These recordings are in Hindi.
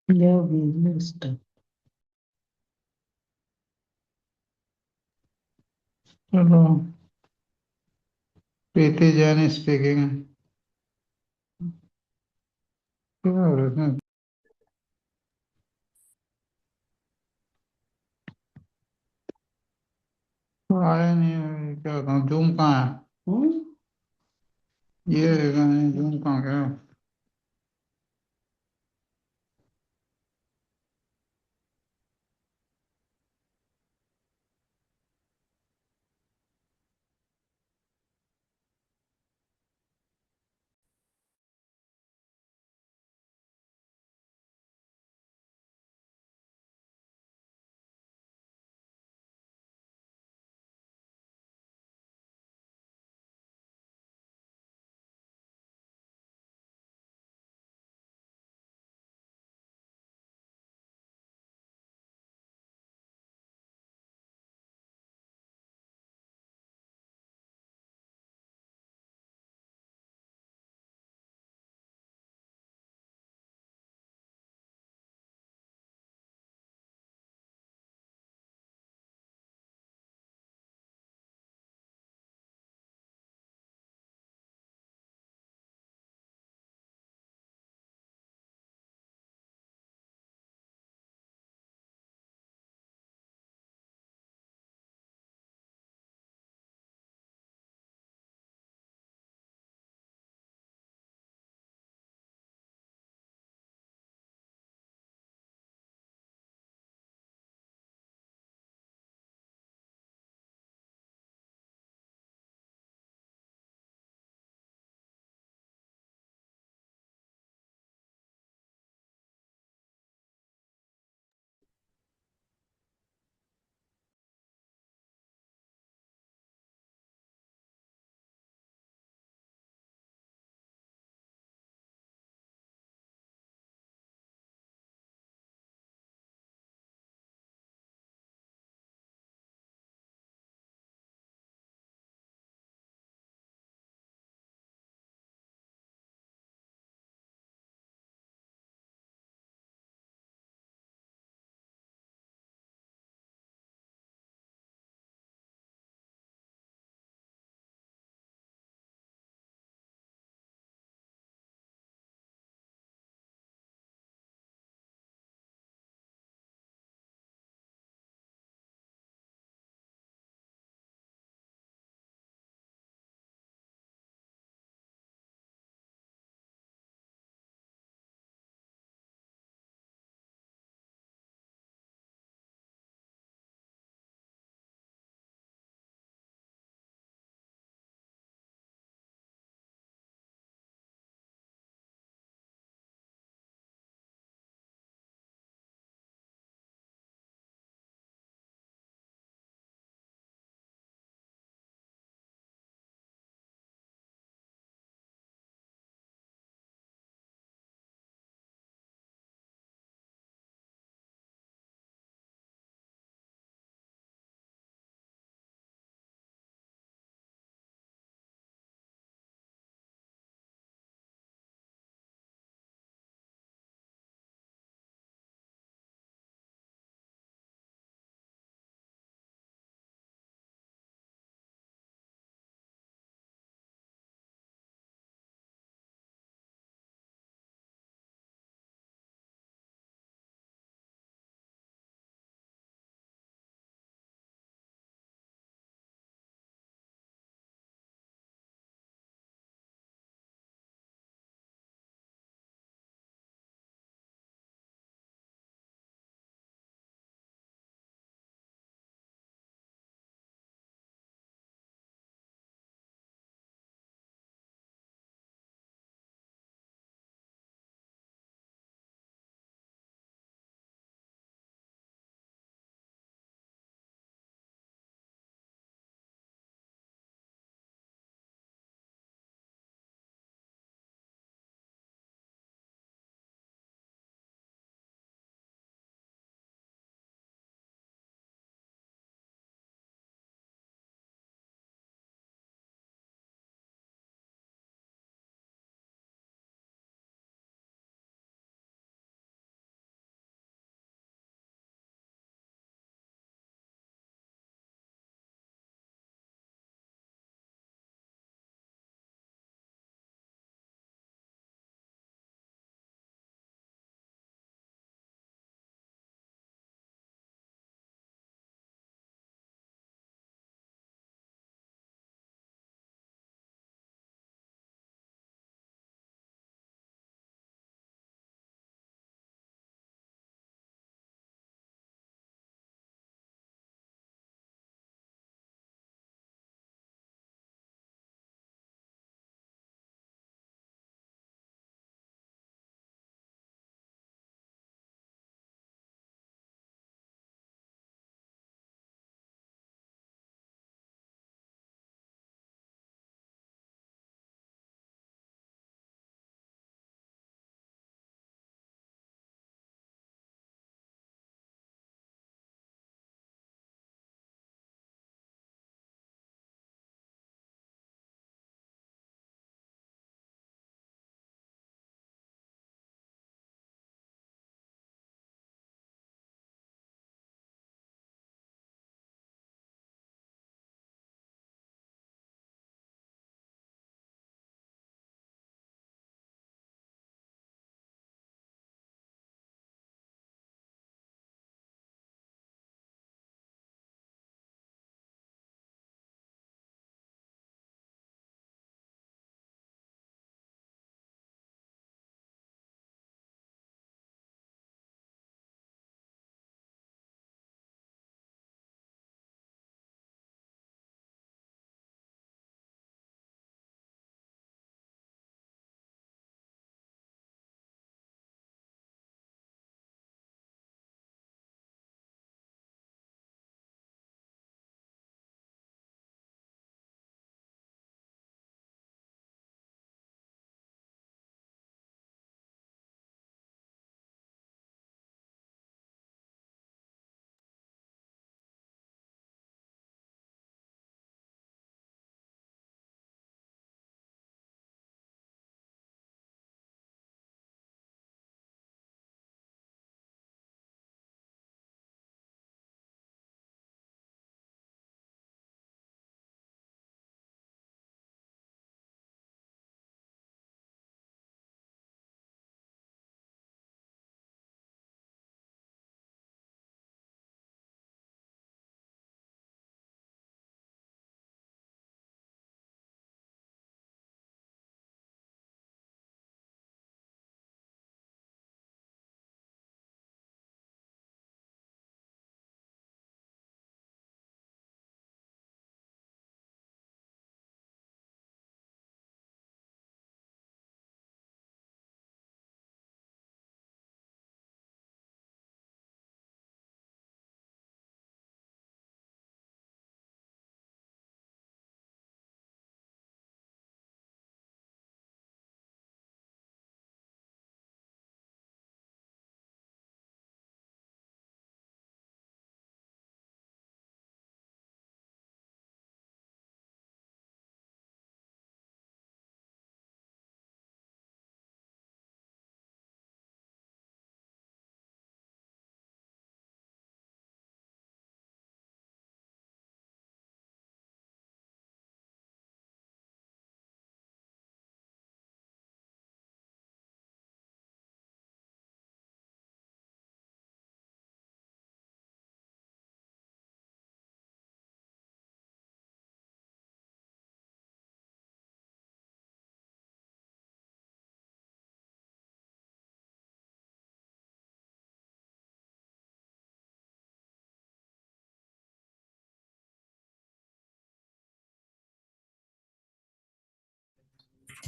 Yeah, business stuff. Hello, प्रीति जैन स्पीकिंग। क्या हो रहा है? तो आया नहीं है, क्या बताऊँ, जूम कहाँ है? ये जूम कहाँ गया?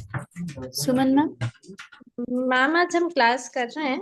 सुमन मैम। मैम आज हम क्लास कर रहे हैं।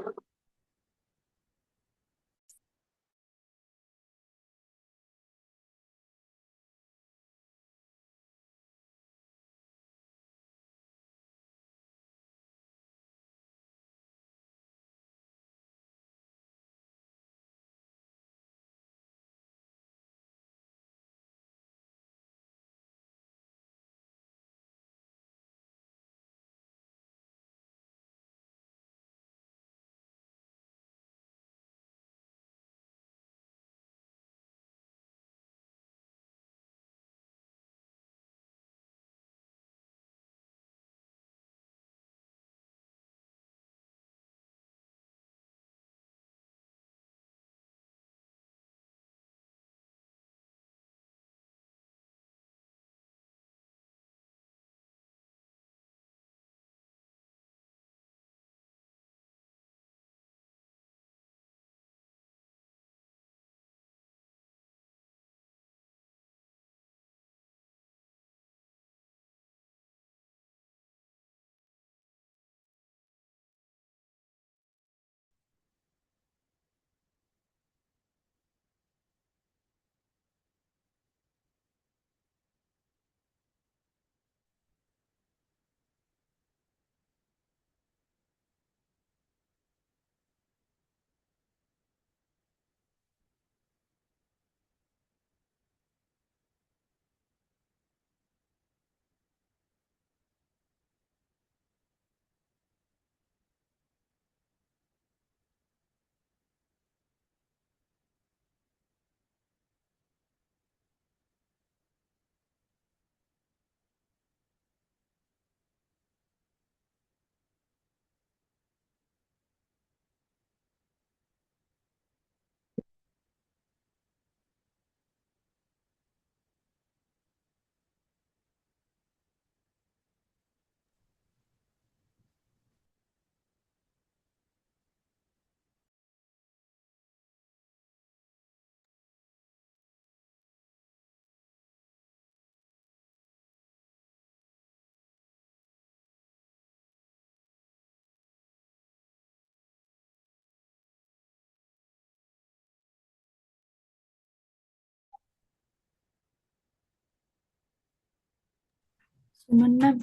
सुमन मैम,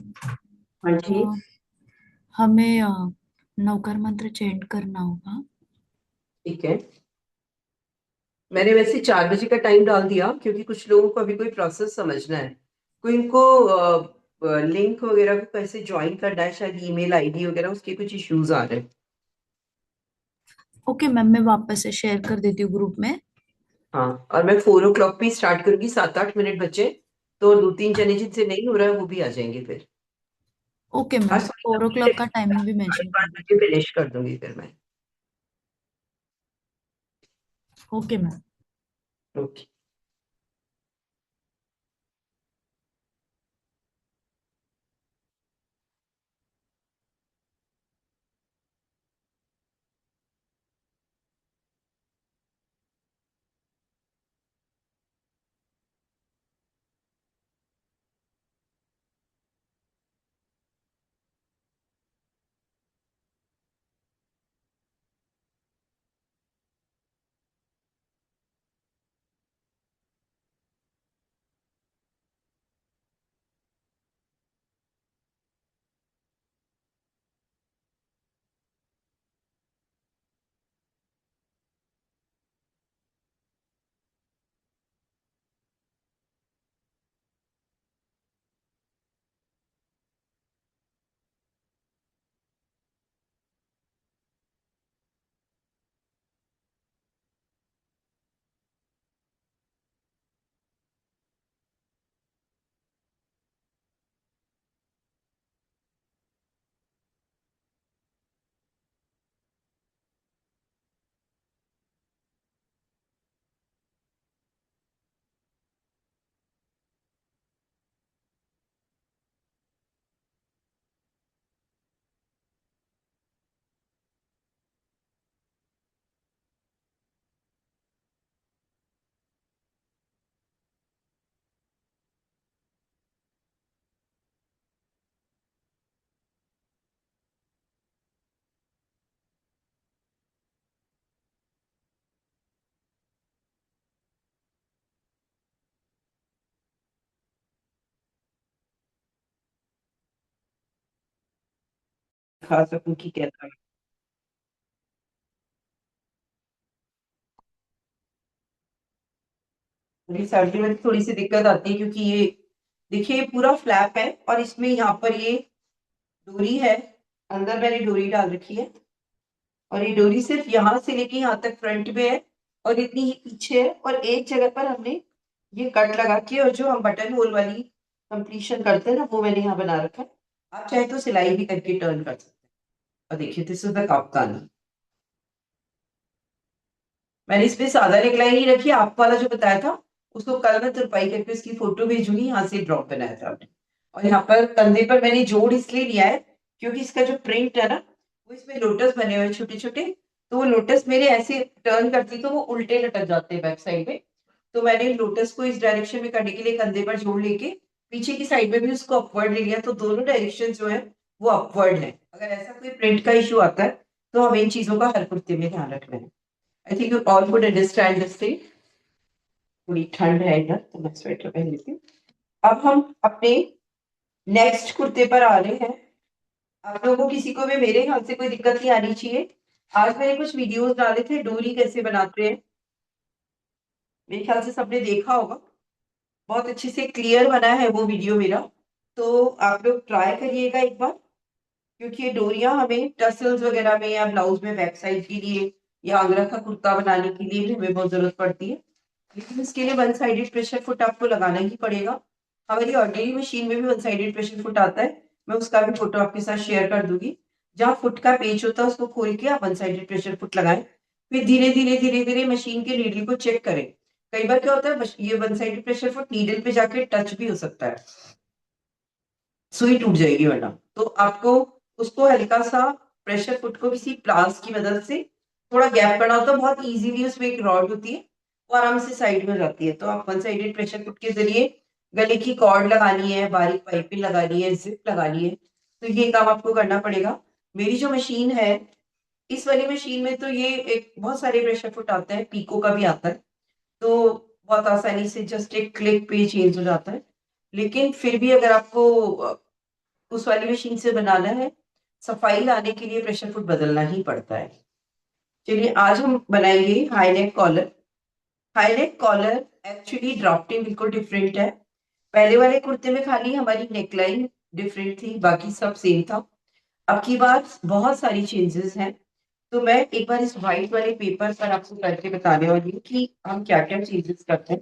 हाँ जी। हमें नौकर मंत्र चेंट करना होगा। ठीक है, मैंने वैसे 4 बजे का टाइम डाल दिया क्योंकि कुछ लोगों को अभी कोई प्रोसेस समझना है। कोई इनको लिंक वगैरह को कैसे ज्वाइन करना है, शायद ईमेल आईडी वगैरह उसके कुछ इश्यूज आ रहे हैं। ओके मैम, मैं वापस से शेयर कर देती हूँ ग्रुप में। हाँ, और मैं 4 o'clock पे स्टार्ट करूंगी, 7-8 मिनट बचे तो 2-3 जने जिनसे नहीं हो रहा है वो भी आ जाएंगे फिर। ओके हाँ, मैम, 4 o'clock का टाइमिंग भी मेंशन कर 5 बजे दीजिए। फिनिश कर दूंगी फिर मैं। Okay ma'am. ओके। दिखा सकूं कि कैसा है। मेरी सर्दी में थोड़ी सी दिक्कत आती है क्योंकि ये देखिए ये पूरा फ्लैप है और इसमें यहाँ पर ये डोरी है, अंदर मैंने डोरी डाल रखी है और ये डोरी सिर्फ यहाँ से लेके यहाँ तक फ्रंट में है और इतनी ही पीछे है और एक जगह पर हमने ये कट लगा के और जो हम बटन होल वाली कंप्लीशन करते हैं ना वो मैंने यहाँ बना रखा है। आप चाहे तो सिलाई भी करके टर्न कर सकते हैं। और देखिए दिस इज द कप्तानी। मैंने इस पे सादा नेकलाइन ही रखी, आप वाला जो बताया था उसको कल मैं तुरपाई करके उसकी फोटो भेजूंगी, यहाँ से ड्रॉप बनाया था आपने। और यहाँ पर कंधे पर मैंने जोड़ इसलिए लिया है क्योंकि इसका जो प्रिंट है ना वो इसमें लोटस बने हुए छोटे छोटे, तो वो लोटस मेरे ऐसे टर्न करती तो वो उल्टे लटक जाते हैं बैक साइड में। तो मैंने लोटस को इस डायरेक्शन में करने के लिए कंधे पर जोड़ लेके पीछे की साइड में भी उसको अपवर्ड ले लिया, तो दोनों डायरेक्शन जो है वो अपवर्ड है। अगर ऐसा कोई प्रिंट का इशू आता है तो हमें इन चीजों का हर कुर्ते में ध्यान रखना है। I think you all would understand this thing. थोड़ी ठंड है इधर तो मैं स्वेटर पहन लेती हूँ। अब हम अपने नेक्स्ट कुर्ते पर आ रहे हैं। आप लोगों को किसी को भी मेरे ख्याल से कोई दिक्कत नहीं आनी चाहिए। आज मैंने कुछ वीडियोस डाले थे डोरी कैसे बनाते हैं, मेरे ख्याल से सबने देखा होगा, बहुत अच्छे से क्लियर बना है वो वीडियो मेरा, तो आप लोग ट्राई करिएगा एक बार। क्योंकि ये डोरियां हमें टसल्स वगैरह में या ब्लाउज में बैक साइड के लिए या आगरा का कुर्ता बनाने के लिए भी हमें बहुत जरूरत पड़ती है, लेकिन इसके लिए वन साइडेड प्रेशर फुट आपको लगाना ही पड़ेगा। हमारी ऑर्डिनरी मशीन में भी वन साइडेड प्रेशर फुट आता है, मैं उसका भी फोटो आपके साथ शेयर कर दूंगी। जहाँ फुट का पेज होता है उसको खोल के आप वन साइडेड प्रेशर फुट लगाएं, फिर धीरे धीरे धीरे धीरे मशीन के नीडल को चेक करें। कई बार क्या होता है ये one sided pressure foot needle पे जाके टच भी हो सकता है, सुई टूट जाएगी वरना। तो आपको उसको हल्का सा प्रेशर फुट को किसी प्लास की मदद से थोड़ा गैप करना होता है, बहुत इजीली उसमें एक रॉड होती है वो आराम से साइड में हो जाती है। तो आप वन साइडेड प्रेशर फुट के जरिए गले की कॉर्ड लगानी है, बारीक पाइपिंग लगानी है, जिप लगानी है, तो ये काम आपको करना पड़ेगा। मेरी जो मशीन है इस वाली मशीन में तो ये एक बहुत सारे प्रेशर फुट आते हैं, पीको का भी आता है, तो बहुत आसानी से जस्ट एक क्लिक पे चेंज हो जाता है। लेकिन फिर भी अगर आपको उस वाली मशीन से बनाना है, सफाई लाने के लिए प्रेशर फुट बदलना ही पड़ता है। चलिए आज हम बनाएंगे high neck collar. High neck collar actually drafting बिल्कुल डिफरेंट है। पहले वाले कुर्ते में खाली हमारी नेकलाइन डिफरेंट थी, बाकी सब सेम था। अब की बार बहुत सारी चेंजेस हैं, तो मैं एक बार इस व्हाइट वाले पेपर पर आपको करके बताने वाली हूँ कि हम क्या क्या चेंजेस करते हैं।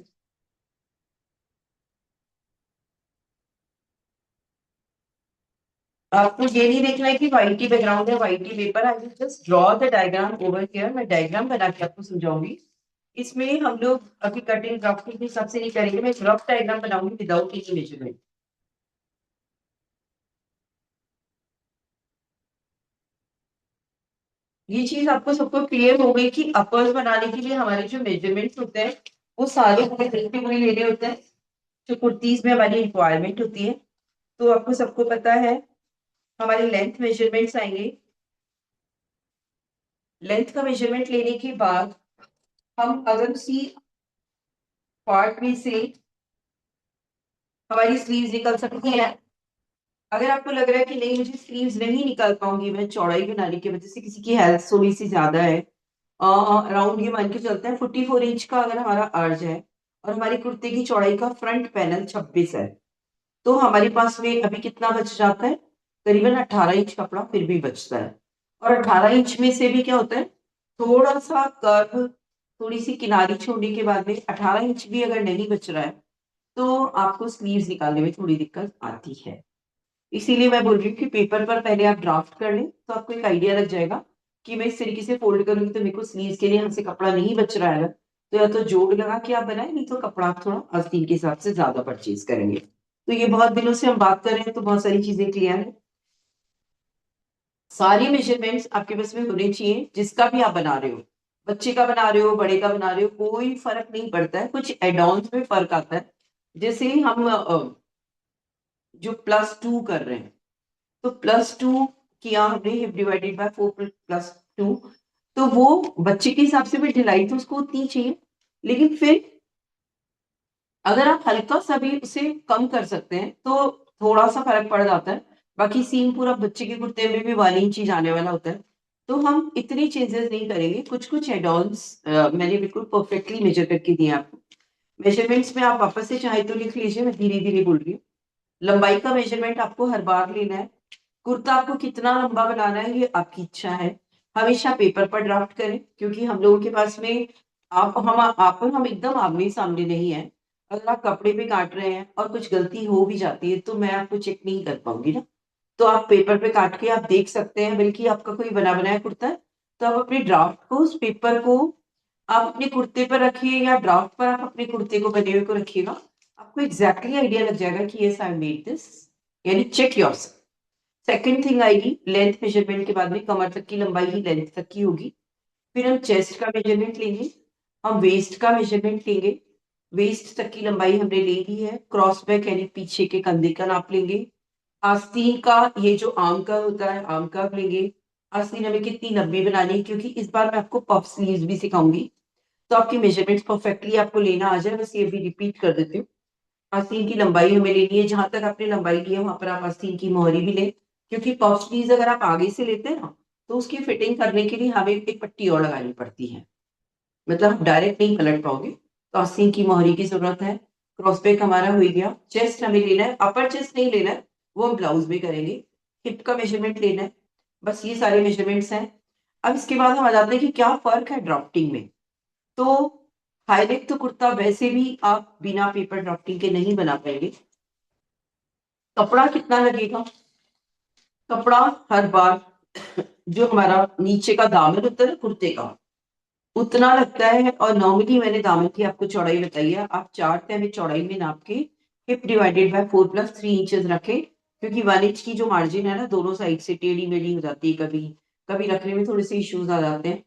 आपको ये नहीं देखना है कि व्हाइट ही बैकग्राउंड है, white he paper. I will just draw the diagram over here. मैं डायग्राम बना के आपको समझाऊंगी। इसमें हम लोग अभी कटिंग ड्राफ्टिंग के हिसाब से नहीं करेंगे, मैं रफ डायग्राम बनाऊंगी विदाउट एनी मेजरमेंट। ये चीज आपको सबको क्लियर हो गई कि अपर्स बनाने के लिए हमारे जो मेजरमेंट्स होते हैं वो सारे हमें देखते हुए लेने होते हैं, जो कुर्तीज में हमारी रिक्वायरमेंट होती है। तो आपको सबको पता है हमारे लेंथ मेजरमेंट्स आएंगे। लेंथ का मेजरमेंट लेने के बाद हम अगर उसी पार्ट में से हमारी स्लीव्स निकल सकती है, अगर आपको लग रहा है कि नहीं मुझे स्लीव्स नहीं निकाल पाऊंगी मैं चौड़ाई बनाने की वजह से, किसी की हेल्थ थोड़ी सी ज्यादा है, अराउंड ये मान के चलते हैं 44 इंच का अगर हमारा अर्ज है और हमारी कुर्ते की चौड़ाई का फ्रंट पैनल 26 है, तो हमारे पास में अभी कितना बच जाता है, करीबन 18 इंच कपड़ा फिर भी बचता है। और 18 इंच में से भी क्या होता है थोड़ा सा कर्व, थोड़ी सी किनारी छोड़ने के बाद में 18 इंच भी अगर नहीं बच रहा है तो आपको स्लीव्स निकालने में थोड़ी दिक्कत आती है। इसीलिए मैं बोल रही हूँ कि पेपर पर पहले आप ड्राफ्ट कर लें तो आपको एक आइडिया लग जाएगा कि मैं इस तरीके से फोल्ड करूंगी तो मेरे को स्लीव्स के लिए यहाँ से कपड़ा नहीं बच रहा है, तो या तो जोड़ लगा के आप बनाए, नहीं तो कपड़ा आप थोड़ा आस्तीन के हिसाब से ज्यादा परचेज करेंगे। तो ये बहुत दिनों से हम बात कर रहे हैं तो बहुत सारी चीजें क्लियर है। सारी मेजरमेंट्स आपके पास में होने चाहिए, जिसका भी आप बना रहे हो, बच्चे का बना रहे हो, बड़े का बना रहे हो, कोई फर्क नहीं पड़ता है। कुछ एडॉन्स में फर्क आता है, जैसे हम जो +2 कर रहे हैं तो +2 किया हमने हिप डिवाइडेड बाय 4+2, तो वो बच्चे के हिसाब से भी ढिलाई तो उसको उतनी चाहिए, लेकिन फिर अगर आप हल्का सा भी उसे कम कर सकते हैं तो थोड़ा सा फर्क पड़ जाता है। बाकी सीम पूरा बच्चे के कुर्ते में भी 1 इंच ही जाने वाला होता है, तो हम इतनी चेंजेस नहीं करेंगे। कुछ कुछ एडॉन्स मैंने बिल्कुल परफेक्टली मेजर करके दिए आपको। मेजरमेंट्स में आप वापस से चाहे तो लिख लीजिए, मैं धीरे धीरे बोल रही हूँ। लंबाई का मेजरमेंट आपको हर बार लेना है। कुर्ता आपको कितना लंबा बनाना है ये आपकी इच्छा है। हमेशा पेपर पर ड्राफ्ट करें, क्योंकि हम लोगों के पास में हम एकदम आमने सामने नहीं है। अगर आप कपड़े पे काट रहे हैं और कुछ गलती हो भी जाती है तो मैं आपको चेक नहीं कर पाऊंगी ना। तो आप पेपर पे काट के आप देख सकते हैं, बल्कि आपका कोई बना बनाया कुर्ता है तो आप अपने ड्राफ्ट को, उस पेपर को आप अपने कुर्ते पर रखिए, या ड्राफ्ट पर आप अपने कुर्ते को बने हुए को रखिएगा। आपको एग्जैक्टली आइडिया लग जाएगा कि यस आई मेड दिस, यानी चेक योरसेल्फ। सेकंड थिंग आएगी लेंथ मेजरमेंट के बाद में, कमर तक की लंबाई ही लेंथ तक की होगी। फिर हम चेस्ट का मेजरमेंट लेंगे, हम वेस्ट का मेजरमेंट लेंगे। वेस्ट तक की लंबाई हमने ले ली है। क्रॉस बैक यानी पीछे के कंधे का नाप लेंगे। आस्तीन का, ये जो आर्म का होता है, आर्म का लेंगे। आस्तीन हमें कितनी लंबी बनानी है, क्योंकि इस बार मैं आपको पफ स्लीव्स भी सिखाऊंगी, तो आपकी मेजरमेंट्स परफेक्टली आपको लेना आ जाए। बस ये भी रिपीट कर देती हूँ। आस्तीन की लंबाई हमें लेनी है, जहां तक आपने लंबाई ली है वहां पर आप आस्तीन की मोहरी भी लें, क्योंकि पफ स्लीव्स अगर आप आगे से लेते हैं ना तो उसकी फिटिंग करने के लिए हमें एक पट्टी और लगानी पड़ती है, मतलब आप डायरेक्ट नहीं पलट पाओगे, तो आस्तीन की मोहरी की जरूरत है। क्रॉस बैक हमारा हो गया। चेस्ट हमें लेना है, अपर चेस्ट नहीं लेना है, वो हम ब्लाउज में करेंगे। हिप का मेजरमेंट लेना है। बस ये सारे मेजरमेंट्स हैं। अब इसके बाद हम आ जाते हैं कि क्या फर्क है ड्राफ्टिंग में। तो हाई नेक तो कुर्ता वैसे भी आप बिना पेपर ड्राफ्टिंग के नहीं बना पाएंगे। कपड़ा कितना लगेगा? कपड़ा हर बार जो हमारा नीचे का दामन होता है ना कुर्ते का, उतना लगता है। और नॉर्मली मैंने दामन की आपको चौड़ाई बताई है, आप 4 तह में चौड़ाई में नाप के हिप डिवाइडेड बाय 4 + 3 इंचेस रखें, क्योंकि 1 इंच की जो मार्जिन है ना दोनों साइड से टेढ़ी मेढ़ी हो जाती है, कभी कभी रखने में थोड़े से इश्यूज आ जाते हैं।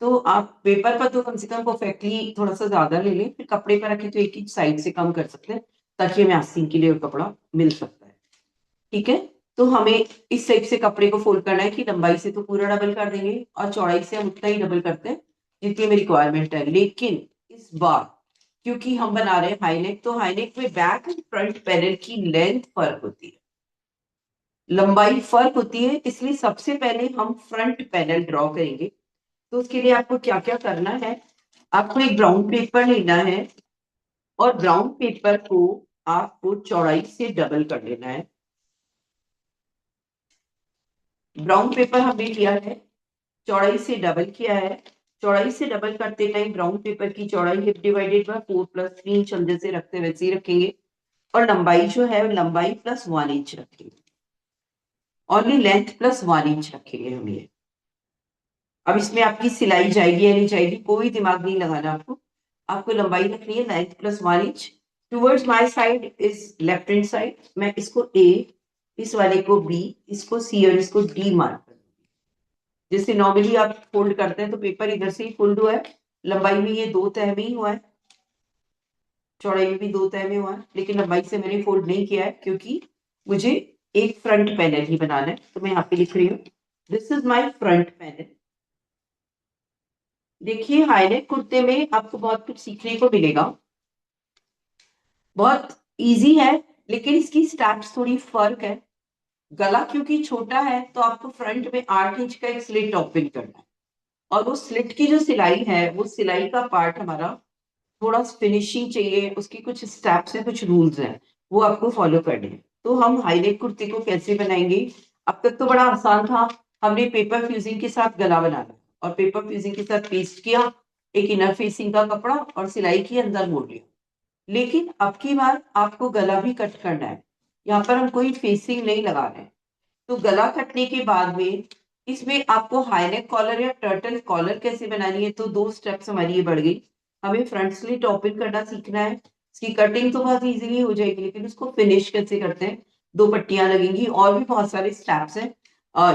तो आप पेपर पर तो कम से कम परफेक्टली थोड़ा सा ज्यादा ले लें, फिर कपड़े पर रखें तो एक इंच साइड से कम कर सकते हैं, ताकि हमें आस्तीन के लिए और कपड़ा मिल सकता है। ठीक है, तो हमें इस टाइप से कपड़े को फोल्ड करना है कि लंबाई से तो पूरा डबल कर देंगे और चौड़ाई से हम उतना ही डबल करते हैं जितनी हमें रिक्वायरमेंट है। लेकिन इस बार क्योंकि हम बना रहे हैं हाई नेक, तो हाई नेक में बैक एंड फ्रंट पैनल की लेंथ फर्क होती है, लंबाई फर्क होती है, इसलिए सबसे पहले हम फ्रंट पैनल ड्रॉ करेंगे। तो उसके लिए आपको क्या क्या करना है, आपको एक ब्राउन पेपर लेना है और ब्राउन पेपर को आपको चौड़ाई से डबल कर लेना है। ब्राउन पेपर हमने लिया है, चौड़ाई से डबल किया है। चौड़ाई से डबल करते टाइम ब्राउन पेपर की चौड़ाई हिप डिवाइडेड बाय 4 + 3 इंच हम जैसे रखते हैं वैसे ही रखेंगे, और लंबाई जो है लंबाई +1 इंच रखेंगे। ओनली लेंथ +1 इंच रखेंगे हम ये। अब इसमें आपकी सिलाई जाएगी या नहीं जाएगी कोई दिमाग नहीं लगाना आपको। आपको लंबाई रखनी है length +1 inch. Towards my side is left hand side, मैं इसको ए, इस वाले को बी, इसको सी और इसको डी मार्क कर दूंगी। जैसे नॉर्मली आप फोल्ड करते हैं तो पेपर इधर से ही फोल्ड हुआ है, लंबाई में ये 2 तह में ही हुआ है, चौड़ाई में भी 2 तह में हुआ है, लेकिन लंबाई से मैंने फोल्ड नहीं किया है क्योंकि मुझे एक फ्रंट पैनल ही बनाना है। तो मैं यहाँ पे लिख रही हूँ this is my front panel. देखिए हाई नेक कुर्ते में आपको बहुत कुछ सीखने को मिलेगा, बहुत इजी है, लेकिन इसकी स्टेप्स थोड़ी फर्क है। गला क्योंकि छोटा है तो आपको फ्रंट में 8 इंच का एक स्लिट ओपन करना है, और वो स्लिट की जो सिलाई है वो सिलाई का पार्ट हमारा थोड़ा फिनिशिंग चाहिए, उसकी कुछ स्टेप्स हैं, कुछ रूल्स हैं, वो आपको फॉलो करने हैं। तो हम हाई नेक कुर्ते को कैसे बनाएंगे? अब तक तो बड़ा आसान था, हमने पेपर फ्यूजिंग के साथ गला बनाना और पेपर फ्यूजिंग के साथ पेस्ट किया, एक इनर फेसिंग का कपड़ा और सिलाई की अंदर मोड़ लिया। लेकिन अब की बार आपको गला भी कट करना है, यहाँ पर हम कोई फेसिंग नहीं लगा रहे हैं। तो गला कटने के बाद में इसमें आपको हाई नेक कॉलर या टर्टल कॉलर कैसे बनानी है, तो 2 स्टेप्स हमारी ये बढ़ गई। हमें फ्रंट स्लिट ओपन करना सीखना है, इसकी कटिंग तो बहुत इजीली हो जाएगी, लेकिन उसको फिनिश कैसे करते हैं, 2 पट्टियां लगेंगी, और भी बहुत सारे स्टेप्स हैं।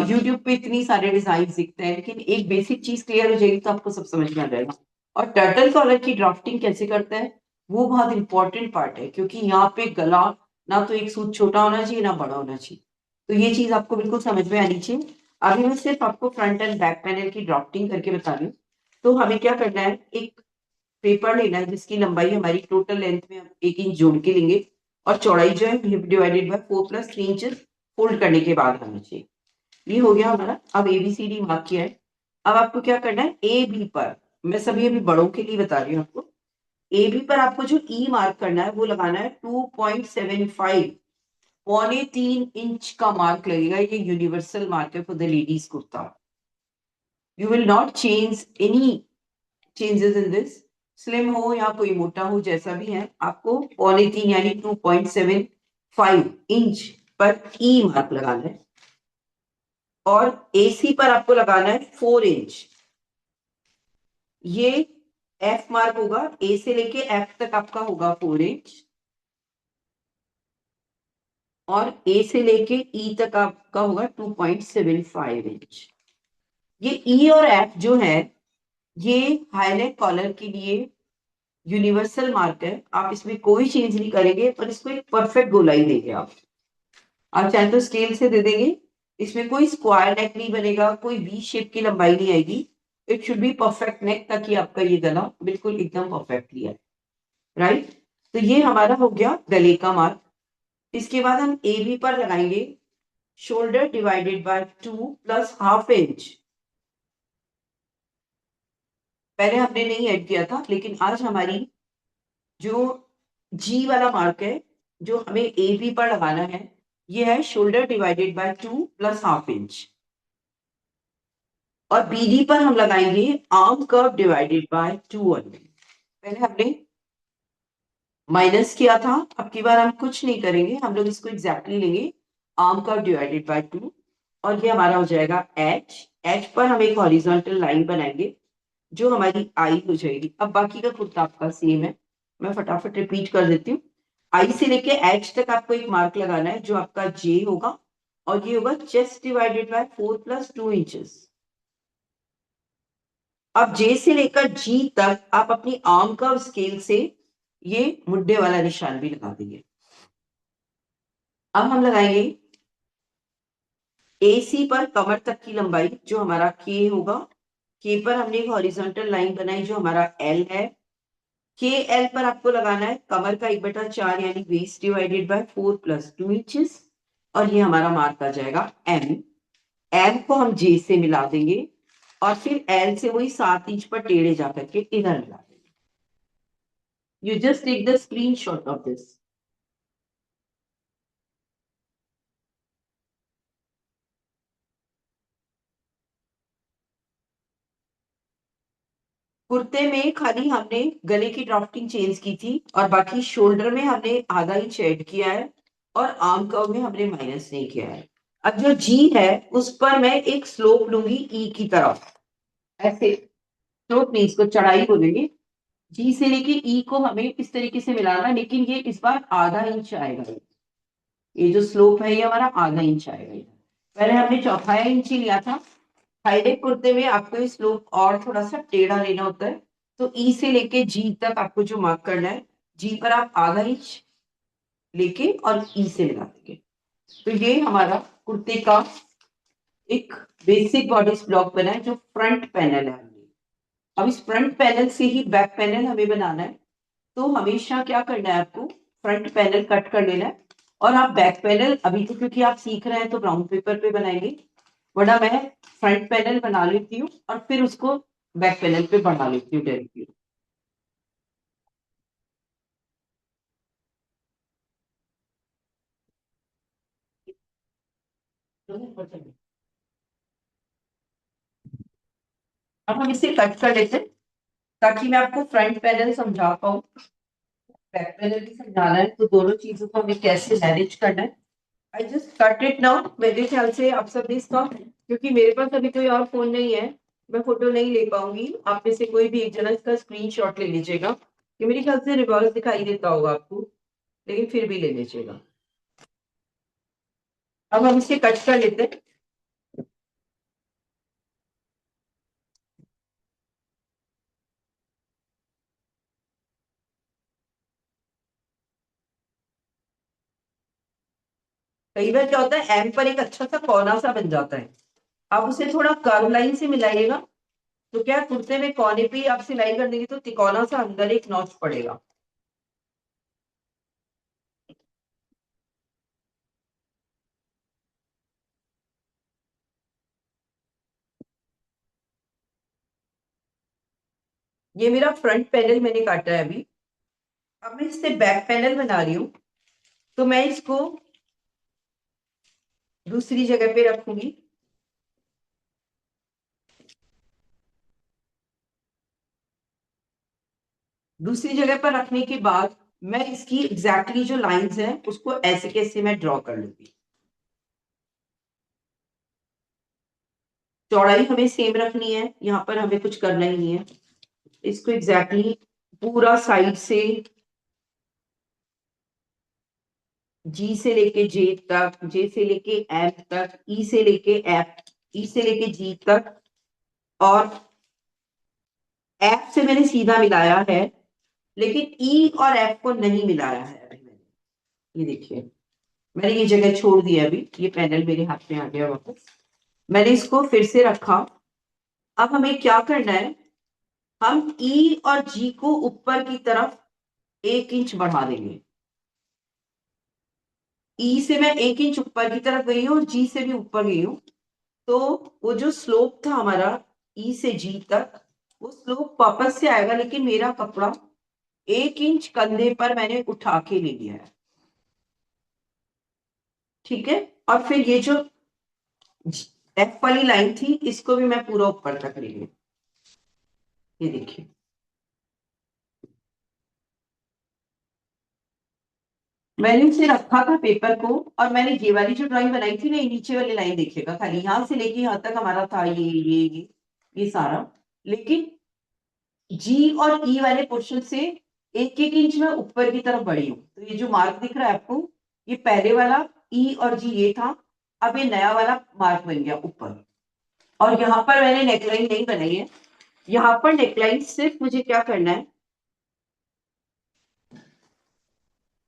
यूट्यूब पे इतनी सारे डिजाइन दिखते हैं, लेकिन एक बेसिक चीज क्लियर हो जाएगी तो आपको सब समझ में आ जाएगा। और टर्टल कॉलर की ड्राफ्टिंग कैसे करते हैं वो बहुत इंपॉर्टेंट पार्ट है, क्योंकि यहाँ पे गला ना तो एक सूट छोटा होना चाहिए ना बड़ा होना चाहिए, तो ये चीज आपको बिल्कुल समझ में आनी चाहिए। अभी मैं सिर्फ आपको फ्रंट एंड बैक पैनल की ड्राफ्टिंग करके बता रही हूँ। तो हमें क्या करना है, एक पेपर लेना है जिसकी लंबाई हमारी टोटल लेंथ में हम 1 इंच जोड़ के लेंगे, और चौड़ाई जो है hip divided by 4 + 3 inches fold करने के बाद आना चाहिए। ये हो गया हमारा। अब ABCD मार्क किया है। अब आपको क्या करना है, AB पर, मैं सभी अभी बड़ों के लिए बता रही हूँ आपको, AB पर आपको जो E मार्क करना है वो लगाना है 2.75, 3.25 का मार्क लगेगा। ये यूनिवर्सल मार्क है for the ladies kurta. You will not change any changes in this. Slim हो या कोई मोटा हो, जैसा भी है, आपको 3.25 यानी 2.75 इंच पर E मार्क लगाना है। और AC पर आपको लगाना है 4 इंच। ये F मार्क होगा, A से लेके F तक आपका होगा 4 इंच, और A से लेके E तक आपका होगा 2.75 इंच। ये E और F जो है, ये हाईलाइट कॉलर के लिए यूनिवर्सल मार्क है। आप इसमें कोई चेंज नहीं करेंगे, पर इसको एक परफेक्ट गोलाई देंगे आप चाहे तो स्केल से दे देंगे। इसमें कोई स्क्वायर नेक नहीं बनेगा, कोई वी शेप की लंबाई नहीं आएगी। इट शुड बी परफेक्ट नेक, ताकि आपका ये गला बिल्कुल एकदम परफेक्टली आए। राइट, तो ये हमारा हो गया गले का मार्क। इसके बाद हम AB पर लगाएंगे shoulder divided by 2 plus half inch. पहले हमने नहीं ऐड किया था, लेकिन आज हमारी जो G वाला मार्क है, जो हमें AB पर लगाना है, ये है shoulder divided by 2 plus half inch. और BD पर हम लगाएंगे आर्म कर्व डिवाइडेड बाय 2 पहले हमने माइनस किया था, अब की बार हम कुछ नहीं करेंगे, हम लोग इसको एग्जैक्टली लेंगे, आर्म कर्व डिवाइडेड बाय 2, और ये हमारा हो जाएगा H पर हम एक हॉरिजॉन्टल लाइन बनाएंगे जो हमारी आई हो जाएगी। अब बाकी का कुर्ता आपका सेम है, मैं फटाफट रिपीट कर देती हूँ। आई से लेके H तक आपको एक मार्क लगाना है जो आपका J होगा, और ये होगा chest divided by 4 plus 2 inches. अब J से लेकर G तक आप अपनी आर्म कर्व स्केल से ये मुड्डे वाला निशान भी लगा देंगे। अब हम लगाएंगे AC पर कमर तक की लंबाई जो हमारा K होगा। K पर हमने एक हॉरिजॉन्टल लाइन बनाई जो हमारा L है। KL पर आपको लगाना है कमर का 1/4 यानी waist divided by 4 plus 2 inches, और ये हमारा मार्क आ जाएगा M। M को हम J से मिला देंगे, और फिर L से वही 7 इंच पर टेढ़े जाकर के इधर मिला देंगे। You just take the screenshot of this. कुर्ते में खाली हमने गले की ड्राफ्टिंग चेंज की थी, और बाकी शोल्डर में हमने आधा इंच ऐड किया है, और आर्म कर्व में हमने माइनस नहीं किया है। अब जो G है उस पर मैं एक स्लोप लूंगी E की तरफ, ऐसे स्लोप नहीं, इसको चढ़ाई बोलेंगे। G से लेके E को हमें इस तरीके से मिलाना है, लेकिन ये इस बार आधा इंच आएगा। ये जो स्लोप है ये हमारा आधा इंच आएगा। पहले हमने चौथाई इंच ही लिया था। हाईनेक कुर्ते में आपको ये स्लोप और थोड़ा सा टेढ़ा लेना होता है, तो ई से लेके जी तक आपको जो मार्क करना है, जी पर आप आधा इंच लेके और ई से लगा देंगे। तो ये हमारा कुर्ते का एक बेसिक बॉडी ब्लॉक बना है जो फ्रंट पैनल है। अब इस फ्रंट पैनल से ही बैक पैनल हमें बनाना है, तो हमेशा क्या करना है, आपको फ्रंट पैनल कट कर लेना है, और आप बैक पैनल अभी तो क्योंकि आप सीख रहे हैं तो ब्राउन पेपर पे बनाएंगे, वरना मैं फ्रंट पैनल बना लेती हूँ और फिर उसको बैक पैनल पे बढ़ा लेती हूँ डायरेक्टली। अब हम इसे कट कर लेते हैं ताकि मैं आपको फ्रंट पैनल समझा पाऊँ, बैक पैनल भी समझाना है, तो दोनों चीजों को हमें कैसे मैनेज करना है। I just cut it now. मेरे ख्याल से आप सब इसका, क्योंकि मेरे पास अभी कोई और फोन नहीं है, मैं फोटो नहीं ले पाऊंगी, आप में से कोई भी एक जना इसका स्क्रीनशॉट ले लीजिएगा। ये मेरे ख्याल से रिवर्स दिखाई देता होगा आपको, लेकिन फिर भी ले लीजिएगा। अब हम इसे कट कर लेते हैं। कई बार क्या होता है, एम पर एक अच्छा सा कोना सा बन जाता है, आप उसे थोड़ा कर्व लाइन से मिलाइएगा, तो क्या कुर्ते में कोने पे ही आप सिलाई कर देंगे तो तिकोना सा अंदर एक नॉच पड़ेगा। ये मेरा फ्रंट पैनल मैंने काटा है अभी। अब मैं इससे बैक पैनल बना रही हूँ, तो मैं इसको दूसरी जगह पे रखूंगी। दूसरी जगह पर रखने के बाद मैं इसकी एग्जैक्टली जो लाइंस हैं उसको ऐसे कैसे मैं ड्रॉ कर लूंगी। चौड़ाई हमें सेम रखनी है, यहाँ पर हमें कुछ करना ही नहीं है। इसको एग्जैक्टली पूरा साइड से जी से लेके जे तक, जे से लेके एफ तक, ई से लेके एफ, ई से लेके जी तक, और एफ से मैंने सीधा मिलाया है, लेकिन ई और एफ को नहीं मिलाया है अभी मैंने। ये देखिए, मैंने ये जगह छोड़ दी है अभी, ये पैनल मेरे हाथ में आ गया वापस। मैंने इसको फिर से रखा। अब हमें क्या करना है, हम ई और जी को ऊपर की तरफ 1 इंच बढ़ा देंगे। ई से मैं 1 इंच ऊपर की तरफ गई हूँ और जी से भी ऊपर गई हूँ, तो वो जो स्लोप था हमारा ई से जी तक, वो स्लोप वापस से आएगा, लेकिन मेरा कपड़ा 1 इंच कंधे पर मैंने उठा के ले लिया है। ठीक है, और फिर ये जो एफ वाली लाइन थी इसको भी मैं पूरा ऊपर तक ले लूं। ये देखिए, मैंने इसे रखा था पेपर को, और मैंने ये वाली जो ड्राइंग बनाई थी ना, ये नीचे वाली लाइन देखिएगा, खाली यहां से लेके यहां तक हमारा था ये सारा, लेकिन जी और ई वाले पोर्शन से 1-1 इंच में ऊपर की तरफ बढ़ी हूँ। तो ये जो मार्क दिख रहा है आपको, ये पहले वाला ई और जी ये था, अब ये नया वाला मार्क बन गया ऊपर। और यहाँ पर मैंने नेकलाइन नहीं बनाई है, यहाँ पर नेकलाइन सिर्फ मुझे क्या करना है,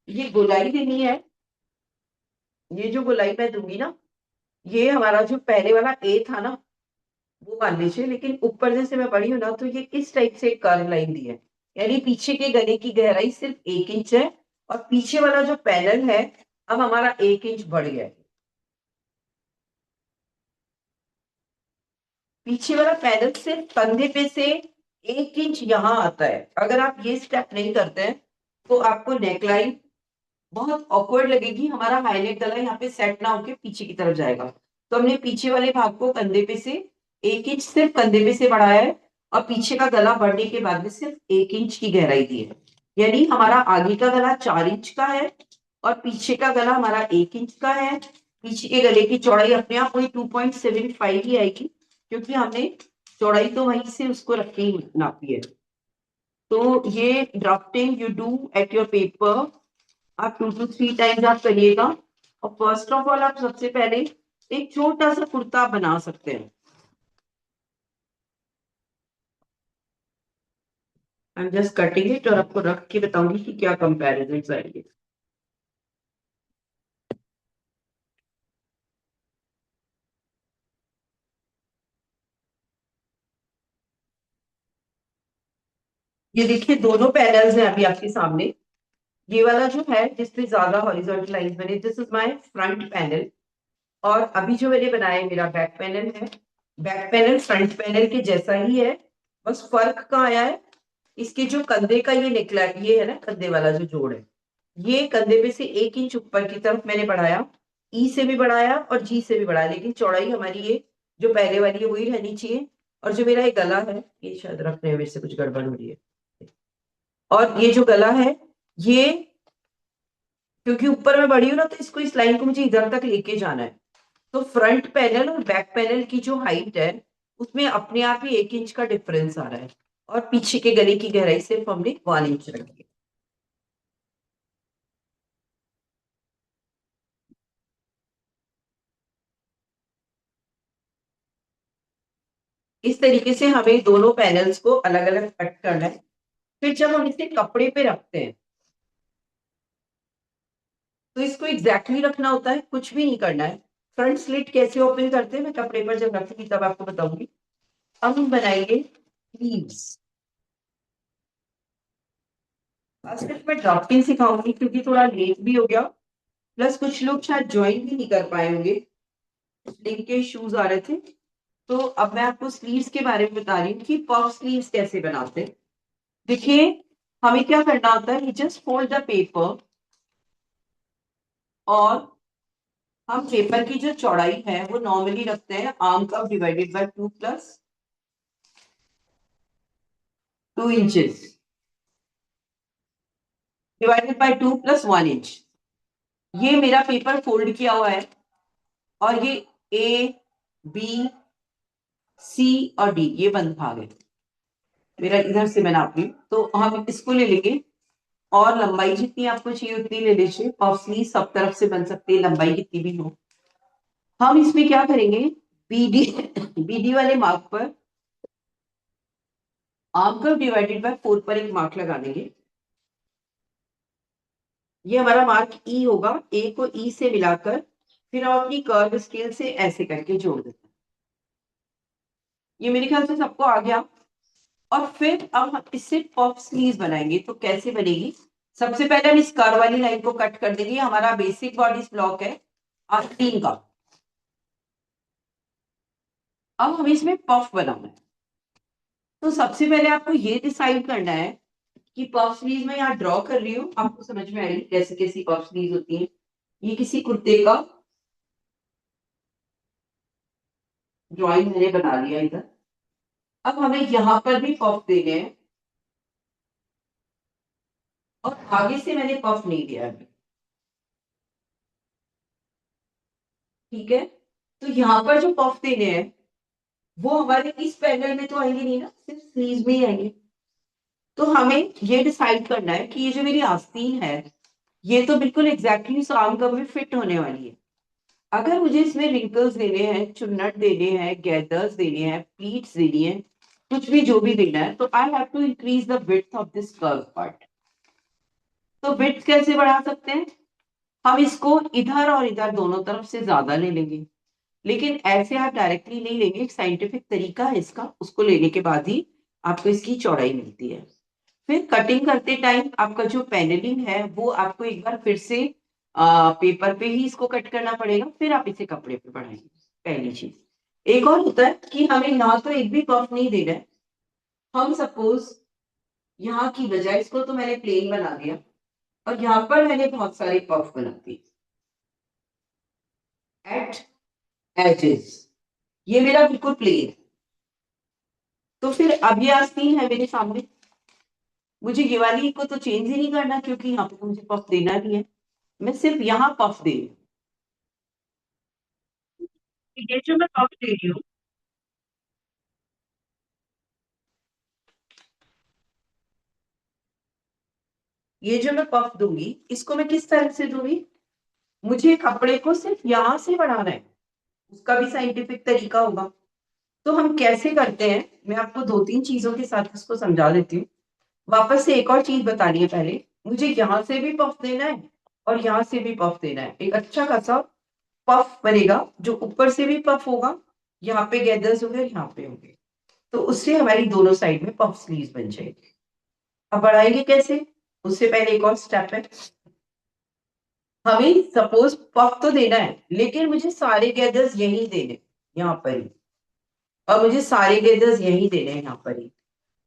ये गोलाई देनी है। ये जो गोलाई मैं दूंगी ना, ये हमारा जो पहले वाला ए था ना, वो मान लीजिए, लेकिन ऊपर जैसे मैं बढ़ी हूँ ना, तो ये इस टाइप से एक कर्व लाइन दी है, यानी पीछे के गले की गहराई सिर्फ 1 इंच है, और पीछे वाला जो पैनल है अब हमारा 1 इंच बढ़ गया है। पीछे वाला पैनल सिर्फ कंधे पे से 1 इंच यहाँ आता है। अगर आप ये स्टेप नहीं करते हैं तो आपको नेकलाइन बहुत ऑकवर्ड लगेगी, हमारा हाईनेक गला यहाँ पे सेट ना होके पीछे की तरफ जाएगा। तो हमने पीछे वाले भाग को कंधे पे से 1 इंच सिर्फ कंधे पे से बढ़ाया है, और पीछे का गला बढ़ने के बाद में सिर्फ 1 इंच की गहराई दी है, यानी हमारा आगे का गला 4 इंच का है और पीछे का गला हमारा 1 इंच का है। पीछे के गले की चौड़ाई अपने आप वही 2.75 ही आएगी, क्योंकि हमने चौड़ाई तो वहीं से उसको रख के ही नापी है। तो ये drafting you do at your paper, आप 2 to 3 टाइम्स आप करिएगा। और फर्स्ट ऑफ ऑल आप सबसे पहले एक छोटा सा कुर्ता बना सकते हैं। I am just cutting it और आपको रख के बताऊंगी कि क्या कंपैरिजन आएंगे। ये देखिए, दोनों पैनल्स हैं अभी आपके सामने। ये वाला जो है जिसपे ज्यादा हॉरिजॉन्टल लाइंस बने, this is my front panel, और अभी जो मैंने बनाया है मेरा बैक पैनल है। बैक पैनल फ्रंट पैनल के जैसा ही है, बस फर्क कहाँ आया है, इसके जो कंधे का ये निकला, ये है ना कंधे वाला जो जोड़ है, ये कंधे पे से 1 इंच ऊपर की तरफ मैंने बढ़ाया, ई से भी बढ़ाया और जी से भी बढ़ाया, लेकिन चौड़ाई हमारी ये जो पहले वाली है वही रहनी चाहिए। और जो मेरा ये गला है, ये शायद रखने में मेरे से कुछ गड़बड़ हो रही है, और ये जो गला है ये, क्योंकि ऊपर मैं बढ़ी हूँ ना, तो इसको इस लाइन को मुझे इधर तक लेके जाना है। तो फ्रंट पैनल और बैक पैनल की जो हाइट है उसमें अपने आप ही 1 इंच का डिफरेंस आ रहा है, और पीछे के गले की गहराई सिर्फ हमने 1 इंच रखी है। इस तरीके से हमें दोनों पैनल्स को अलग अलग कट करना है। फिर जब हम इसे कपड़े पे रखते हैं तो इसको एग्जैक्टली रखना होता है, कुछ भी नहीं करना है। फ्रंट स्लिट कैसे ओपन करते हैं मैं कपड़े पर जब रखूंगी तब आपको बताऊंगी। अब हम बनाएंगे स्लीव्स। सिर्फ मैं ड्राफ्टिंग सिखाऊंगी क्योंकि थोड़ा लेट भी हो गया, प्लस कुछ लोग शायद ज्वाइन भी नहीं कर पाए होंगे, लिंक के इश्यूज आ रहे थे। तो अब मैं आपको स्लीव्स के बारे में बता रही हूँ कि पफ स्लीव्स कैसे बनाते हैं। देखिए हमें क्या करना होता है, जस्ट फोल्ड द पेपर और हम पेपर की जो चौड़ाई है वो नॉर्मली रखते हैं arm cup divided by 2 + 2 inches divided by 2 + 1 inch. ये मेरा पेपर फोल्ड किया हुआ है और ये ए बी सी और डी ये बंद भाग है मेरा, इधर से मैं नाप रही हूँ। तो हम इसको ले लेंगे और लंबाई जितनी आपको चाहिए उतनी ले लीजिए। पफ स्लीव सब तरफ से बन सकती है, लंबाई कितनी भी हो। हम इसमें क्या करेंगे, बीडी बीडी वाले मार्क पर आर्म कर्व डिवाइडेड बाय 4 पर एक मार्क लगा देंगे। ये हमारा मार्क ई होगा। ए को ई से मिलाकर फिर हम अपनी कर्व स्केल से ऐसे करके जोड़ देते हैं। ये मेरे ख्याल से सबको आ गया। और फिर अब हम इससे पफ स्लीव्स बनाएंगे। तो कैसे बनेगी, सबसे पहले हम इस कर्व वाली लाइन को कट कर देंगे। हमारा बेसिक बॉडी ब्लॉक है आस्तीन का। अब हमें इसमें पफ बनाना है। तो सबसे पहले आपको ये डिसाइड करना है कि पफ स्लीव मैं यहाँ ड्रॉ कर रही हूँ, आपको समझ में आएगी कैसे कैसी पफ स्लीव होती है। ये किसी कुर्ते का ड्राइंग मैंने बना लिया इधर। अब हमें यहाँ पर भी पफ देने हैं और आगे से मैंने पफ नहीं दिया अभी, ठीक है। तो यहाँ पर जो पफ देने हैं वो हमारे इस पैनल में तो आएंगे नहीं ना, सिर्फ स्लीव में ही आएंगे। तो हमें ये डिसाइड करना है कि ये जो मेरी आस्तीन है ये तो बिल्कुल एग्जैक्टली इस आर्म कव में फिट होने वाली है। अगर मुझे इसमें रिंकल्स देने हैं, चुन्नट देने हैं, गैदर्स देने हैं, प्लीट्स देनी है, कुछ भी जो भी देना है, तो I have to increase the width of this curve part. तो विड्थ कैसे बढ़ा सकते हैं, हम इसको इधर और इधर दोनों तरफ से ज्यादा ले लेंगे। लेकिन ऐसे आप डायरेक्टली नहीं लेंगे, एक साइंटिफिक तरीका है इसका, उसको लेने के बाद ही आपको इसकी चौड़ाई मिलती है। फिर कटिंग करते टाइम आपका जो पैनलिंग है वो आपको एक बार फिर से पेपर पे ही इसको कट करना पड़ेगा, फिर आप इसे कपड़े पे बढ़ाएंगे। पहली चीज। एक और होता है कि हमें यहाँ तो एक भी पफ नहीं देना है। हम सपोज यहाँ की बजाय, इसको तो मैंने प्लेन बना दिया और यहाँ पर मैंने बहुत सारे पफ बना दिए एट एजेस। ये मेरा बिल्कुल प्लेन। तो फिर अब ये आस्तीन है मेरे सामने, मुझे ये वाली को तो चेंज ही नहीं करना क्योंकि यहाँ पे तो मुझे पफ देना भी है। मैं सिर्फ यहाँ पफ दे रही हूँ। ये जो मैं पफ दे रही हूँ, ये जो मैं पफ दूंगी इसको मैं किस तरह से दूंगी, मुझे कपड़े को सिर्फ यहां से बढ़ाना है, उसका भी साइंटिफिक तरीका होगा। तो हम कैसे करते हैं, मैं आपको 2-3 चीजों के साथ इसको समझा देती हूँ। वापस से एक और चीज बतानी है, पहले मुझे यहाँ से भी पफ देना है और यहाँ से भी पफ देना है। एक अच्छा खासा पफ बनेगा जो ऊपर से भी पफ होगा, यहाँ पे गैदर्स होंगे, यहाँ पे होंगे। तो उससे हमारी दोनों साइड में पफ स्लीव्स बन जाएगी। अब बढ़ाएंगे कैसे, उससे पहले एक और स्टेप है। हमें सपोज पफ तो देना है लेकिन मुझे सारे गैदर्स यही देने, यहाँ पर ही, और मुझे सारे गैदर्स यही देने हैं यहाँ पर ही।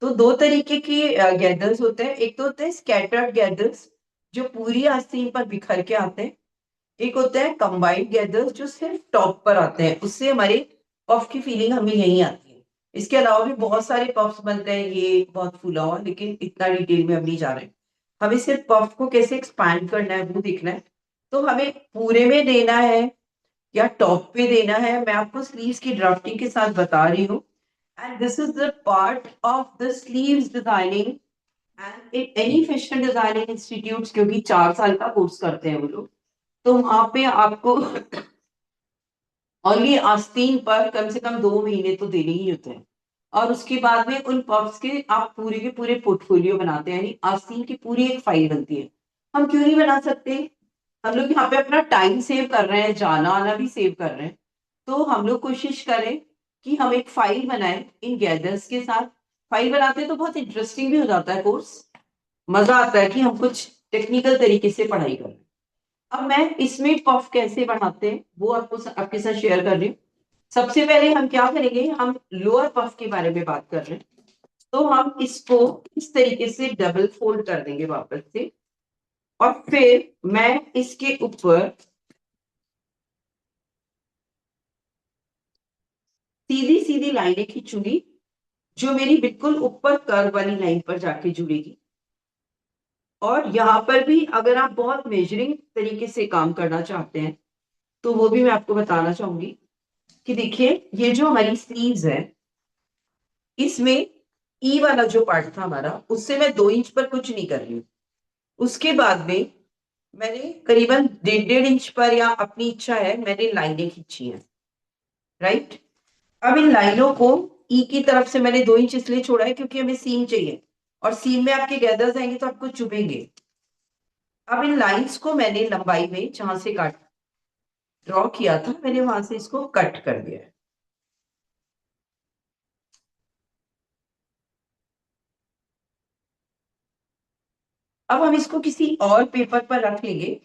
तो 2 तरीके के गैदर्स होते हैं। एक तो होते हैं स्कैटर्ड गैदर्स जो पूरी आस्तीन पर बिखर के आते हैं। एक होता है कंबाइंड गैदर्स जो सिर्फ टॉप पर आते हैं, उससे हमारे पफ की फीलिंग हमें यही आती है। इसके अलावा भी बहुत सारे पफ्स बनते हैं, ये बहुत फूला हुआ, लेकिन इतना डिटेल में हम नहीं जा रहे हैं। हमें सिर्फ पफ को कैसे एक्सपैंड करना है वो देखना है। तो हमें पूरे में देना है या टॉप पे देना है, मैं आपको स्लीव्स की ड्राफ्टिंग के साथ बता रही हूँ। And this is the part of the sleeves designing and in any fashion designing institute, क्योंकि 4 साल का कोर्स करते हैं वो लोग। तो वहां पे आपको ओनली आस्तीन पर कम से कम 2 महीने तो देने ही होते हैं। और उसके बाद में उन पफ्स के आप पूरे के पूरे पोर्टफोलियो बनाते हैं, यानी आस्तीन की पूरी एक फाइल बनती है। हम क्यों नहीं बना सकते, हम लोग यहाँ पे अपना टाइम सेव कर रहे हैं, जाना आना भी सेव कर रहे हैं। तो हम लोग कोशिश करें कि हम एक फाइल बनाएं इन गैदर्स के साथ। फाइल बनाते हैं तो बहुत इंटरेस्टिंग भी हो जाता है कोर्स, मजा आता है कि हम कुछ टेक्निकल तरीके से पढ़ाई कर रहे हैं। अब मैं इसमें पफ कैसे बढ़ाते हैं वो आपके साथ शेयर कर रही हूँ। सबसे पहले हम क्या करेंगे, हम लोअर पफ के बारे में बात कर रहे हैं। तो हम इसको इस तरीके से डबल फोल्ड कर देंगे वापस से, और फिर मैं इसके ऊपर सीधी सीधी लाइनें खींचूंगी जो मेरी बिल्कुल ऊपर कर्व वाली लाइन पर जाके जुड़ेगी। और यहाँ पर भी अगर आप बहुत मेजरिंग तरीके से काम करना चाहते हैं तो वो भी मैं आपको बताना चाहूंगी कि देखिए ये जो हमारी स्लीव्स है इसमें ई वाला जो पार्ट था हमारा उससे मैं 2 इंच पर कुछ नहीं कर रही हूँ। उसके बाद में मैंने करीबन 1.5 इंच पर, या अपनी इच्छा है, मैंने लाइनें खींची हैं, राइट। अब इन लाइनों को ई की तरफ से मैंने 2 इंच इसलिए छोड़ा है क्योंकि हमें सीम चाहिए, और सीम में आपके गैदर्स आएंगे तो आपको चुभेंगे। अब इन लाइंस को मैंने लंबाई में जहां से काट ड्रॉ किया था मैंने वहां से इसको कट कर दिया है। अब हम इसको किसी और पेपर पर रख लेंगे।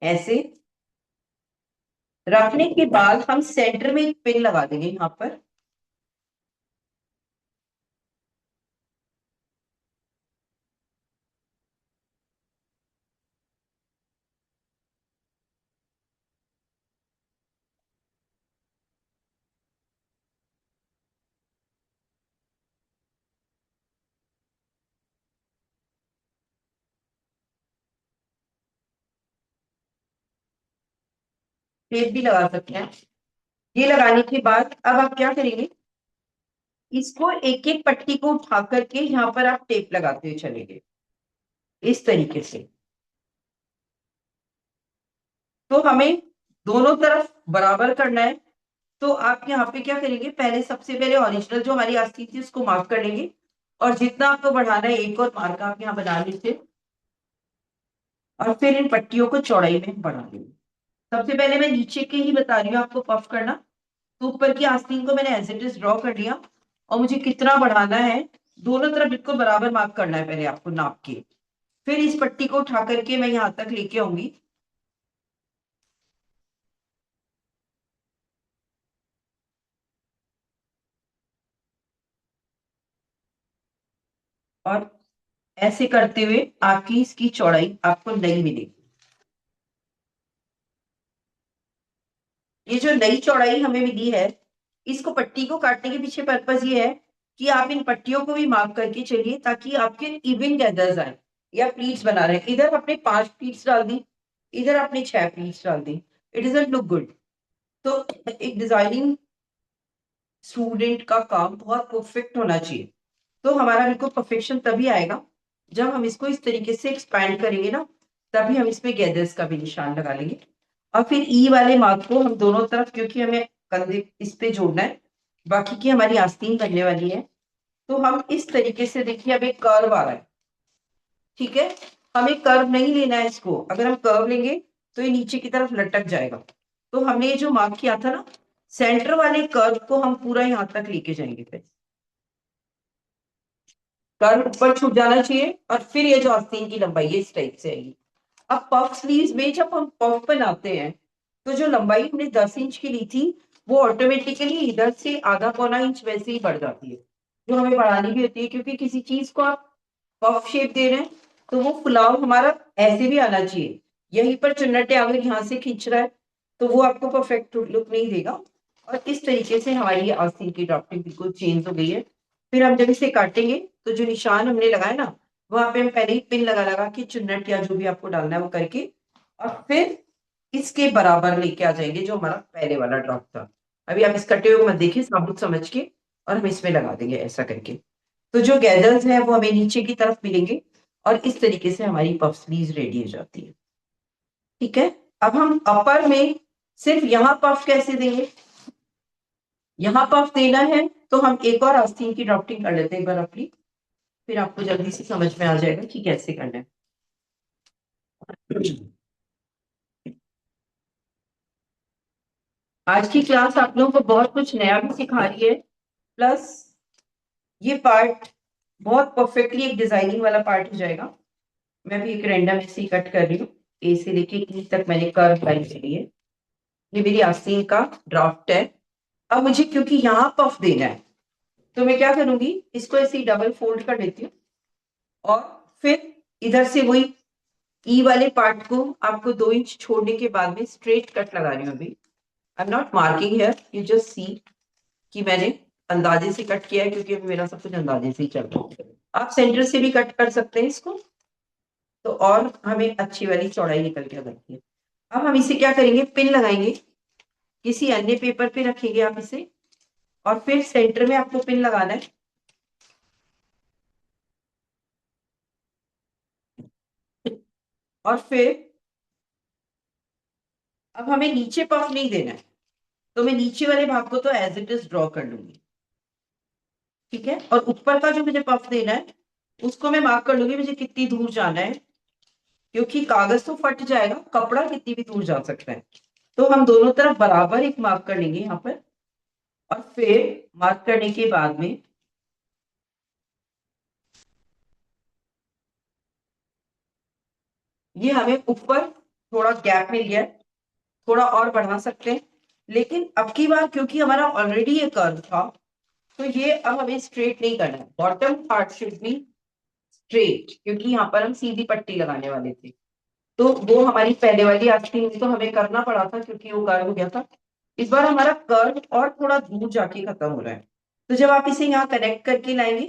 ऐसे रखने के बाद हम सेंटर में एक पिन लगा देंगे यहां पर। टेप भी लगा सकते हैं। ये लगाने के बाद अब आप क्या करेंगे, इसको एक एक पट्टी को उठा करके यहाँ पर आप टेप लगाते हुए चलेंगे इस तरीके से। तो हमें दोनों तरफ बराबर करना है। तो आप यहाँ पे क्या करेंगे, पहले सबसे पहले ओरिजिनल जो हमारी आस्तीन थी उसको मार्क कर लेंगे, और जितना आपको बढ़ाना है एक और मार्क आप यहाँ बना लीजिए, और फिर इन पट्टियों को चौड़ाई में बढ़ा लेंगे। सबसे पहले मैं नीचे के ही बता रही हूँ आपको पफ करना। तो ऊपर की आस्तीन को मैंने एज इट इज ड्रॉ कर लिया, और मुझे कितना बढ़ाना है दोनों तरफ बिल्कुल बराबर मार्क करना है पहले आपको नाप के। फिर इस पट्टी को उठा करके मैं यहां तक लेके आऊंगी, और ऐसे करते हुए आपकी इसकी चौड़ाई आपको नई मिलेगी। ये जो नई चौड़ाई हमें मिली है, इसको पट्टी को काटने के पीछे पर्पस ये है कि आप इन पट्टियों को भी मार्क करके चलिए ताकि आपके इवन गैदर्स आए या प्लीट्स बना रहे। इधर आपने 5 प्लीट्स डाल दी, इधर आपने 6 प्लीट्स डाल दी, इट डजंट लुक गुड। तो एक डिजाइनिंग स्टूडेंट का काम बहुत परफेक्ट होना चाहिए। तो हमारा बिल्कुल परफेक्शन तभी आएगा जब हम इसको इस तरीके से एक्सपैंड करेंगे ना, तभी हम इसमें गैदर्स का भी निशान लगा लेंगे। और फिर ई वाले मार्क को हम दोनों तरफ, क्योंकि हमें कंधे इस पे जोड़ना है, बाकी की हमारी आस्तीन बनने वाली है, तो हम इस तरीके से, देखिए अब एक कर्व आ रहा है, ठीक है। हमें कर्व नहीं लेना है इसको, अगर हम कर्व लेंगे तो ये नीचे की तरफ लटक जाएगा। तो हमने ये जो मार्क किया था ना, सेंटर वाले कर्व को हम पूरा यहां तक लेके जाएंगे। फिर कर्व ऊपर छूट जाना चाहिए, और फिर ये जो आस्तीन की लंबाई है इस टाइप से आएगी। अब पफ स्लीव्स में जब हम पफ बनाते हैं तो जो लंबाई हमने 10 इंच की ली थी वो ऑटोमेटिकली इधर से आधा पौना इंच वैसे ही बढ़ जाती है, जो हमें बढ़ानी भी होती है, क्योंकि किसी चीज को आप पफ शेप दे रहे हैं तो वो फुलाव हमारा ऐसे भी आना चाहिए। यहीं पर चुन्नटे अगर यहाँ से खींच रहा है तो वो आपको परफेक्ट लुक नहीं देगा। और इस तरीके से हमारी आस्तीन की ड्राफ्टिंग बिल्कुल चेंज हो गई है। फिर हम जब इसे काटेंगे तो जो निशान हमने लगाए ना, वहां पे हम पहले ही पिन लगा लगा के चुन्नट या जो भी आपको डालना है वो करके, और फिर इसके बराबर लेके आ जाएंगे जो हमारा पहले वाला ड्रॉप था। अभी आप इस कटे हुए मत देखिए, साबुत समझ के, और हम इसमें लगा देंगे ऐसा करके। तो जो गैदर्स है वो हमें नीचे की तरफ मिलेंगे, और इस तरीके से हमारी पफ स्लीव्स रेडी हो जाती है। ठीक है। अब हम अपर में सिर्फ यहाँ पफ कैसे देंगे, यहाँ पफ देना है तो हम एक और आस्तीन की ड्राफ्टिंग कर लेते हैं एक बार अपनी, फिर आपको जल्दी से समझ में आ जाएगा कि कैसे करना है। आज की क्लास आप लोगों को बहुत कुछ नया भी सिखा रही है, प्लस ये पार्ट बहुत परफेक्टली एक डिजाइनिंग वाला पार्ट हो जाएगा। मैं भी एक रैंडम ऐसे ही कट कर रही हूँ, ए से लेके ई तक मैंने कर्व लाइन चली है। ये मेरी आस्तीन का ड्राफ्ट है। अब मुझे क्योंकि यहाँ पफ देना है तो मैं क्या करूंगी, इसको ऐसे ही डबल फोल्ड कर देती हूँ और फिर इधर से वही ई वाले पार्ट को आपको 2 इंच छोड़ने के बाद में स्ट्रेट कट लगा रही हूँ। अभी I am not marking here, you just see कि मैंने अंदाजे से कट किया है क्योंकि अभी मेरा सब कुछ अंदाजे से ही चल रहा है। आप सेंटर से भी कट कर सकते हैं इसको, तो और हमें अच्छी वाली चौड़ाई निकल के आती है। अब हम इसे क्या करेंगे, पिन लगाएंगे, किसी अन्य पेपर पे रखेंगे आप इसे और फिर सेंटर में आपको पिन लगाना है। और फिर अब हमें नीचे पफ नहीं देना है तो मैं नीचे वाले भाग को तो एज इट इज ड्रॉ कर लूंगी, ठीक है। और ऊपर का जो मुझे पफ देना है उसको मैं मार्क कर लूंगी मुझे कितनी दूर जाना है, क्योंकि कागज तो फट जाएगा, कपड़ा कितनी भी दूर जा सकता है। तो हम दोनों तरफ बराबर एक मार्क कर लेंगे यहाँ पर और फिर मार्क करने के बाद में ये हमें ऊपर थोड़ा गैप मिल गया, थोड़ा और बढ़ा सकते हैं, लेकिन अब की बार क्योंकि हमारा ऑलरेडी ये कर्व था तो ये अब हमें स्ट्रेट नहीं करना है। Bottom part should be straight क्योंकि यहाँ पर हम सीधी पट्टी लगाने वाले थे। तो वो हमारी पहले वाली आस्तीन में तो हमें करना पड़ा था क्योंकि वो कर्व हो गया था। इस बार हमारा कर्व और थोड़ा दूर जाके खत्म हो रहा है, तो जब आप इसे यहाँ कनेक्ट करके लाएंगे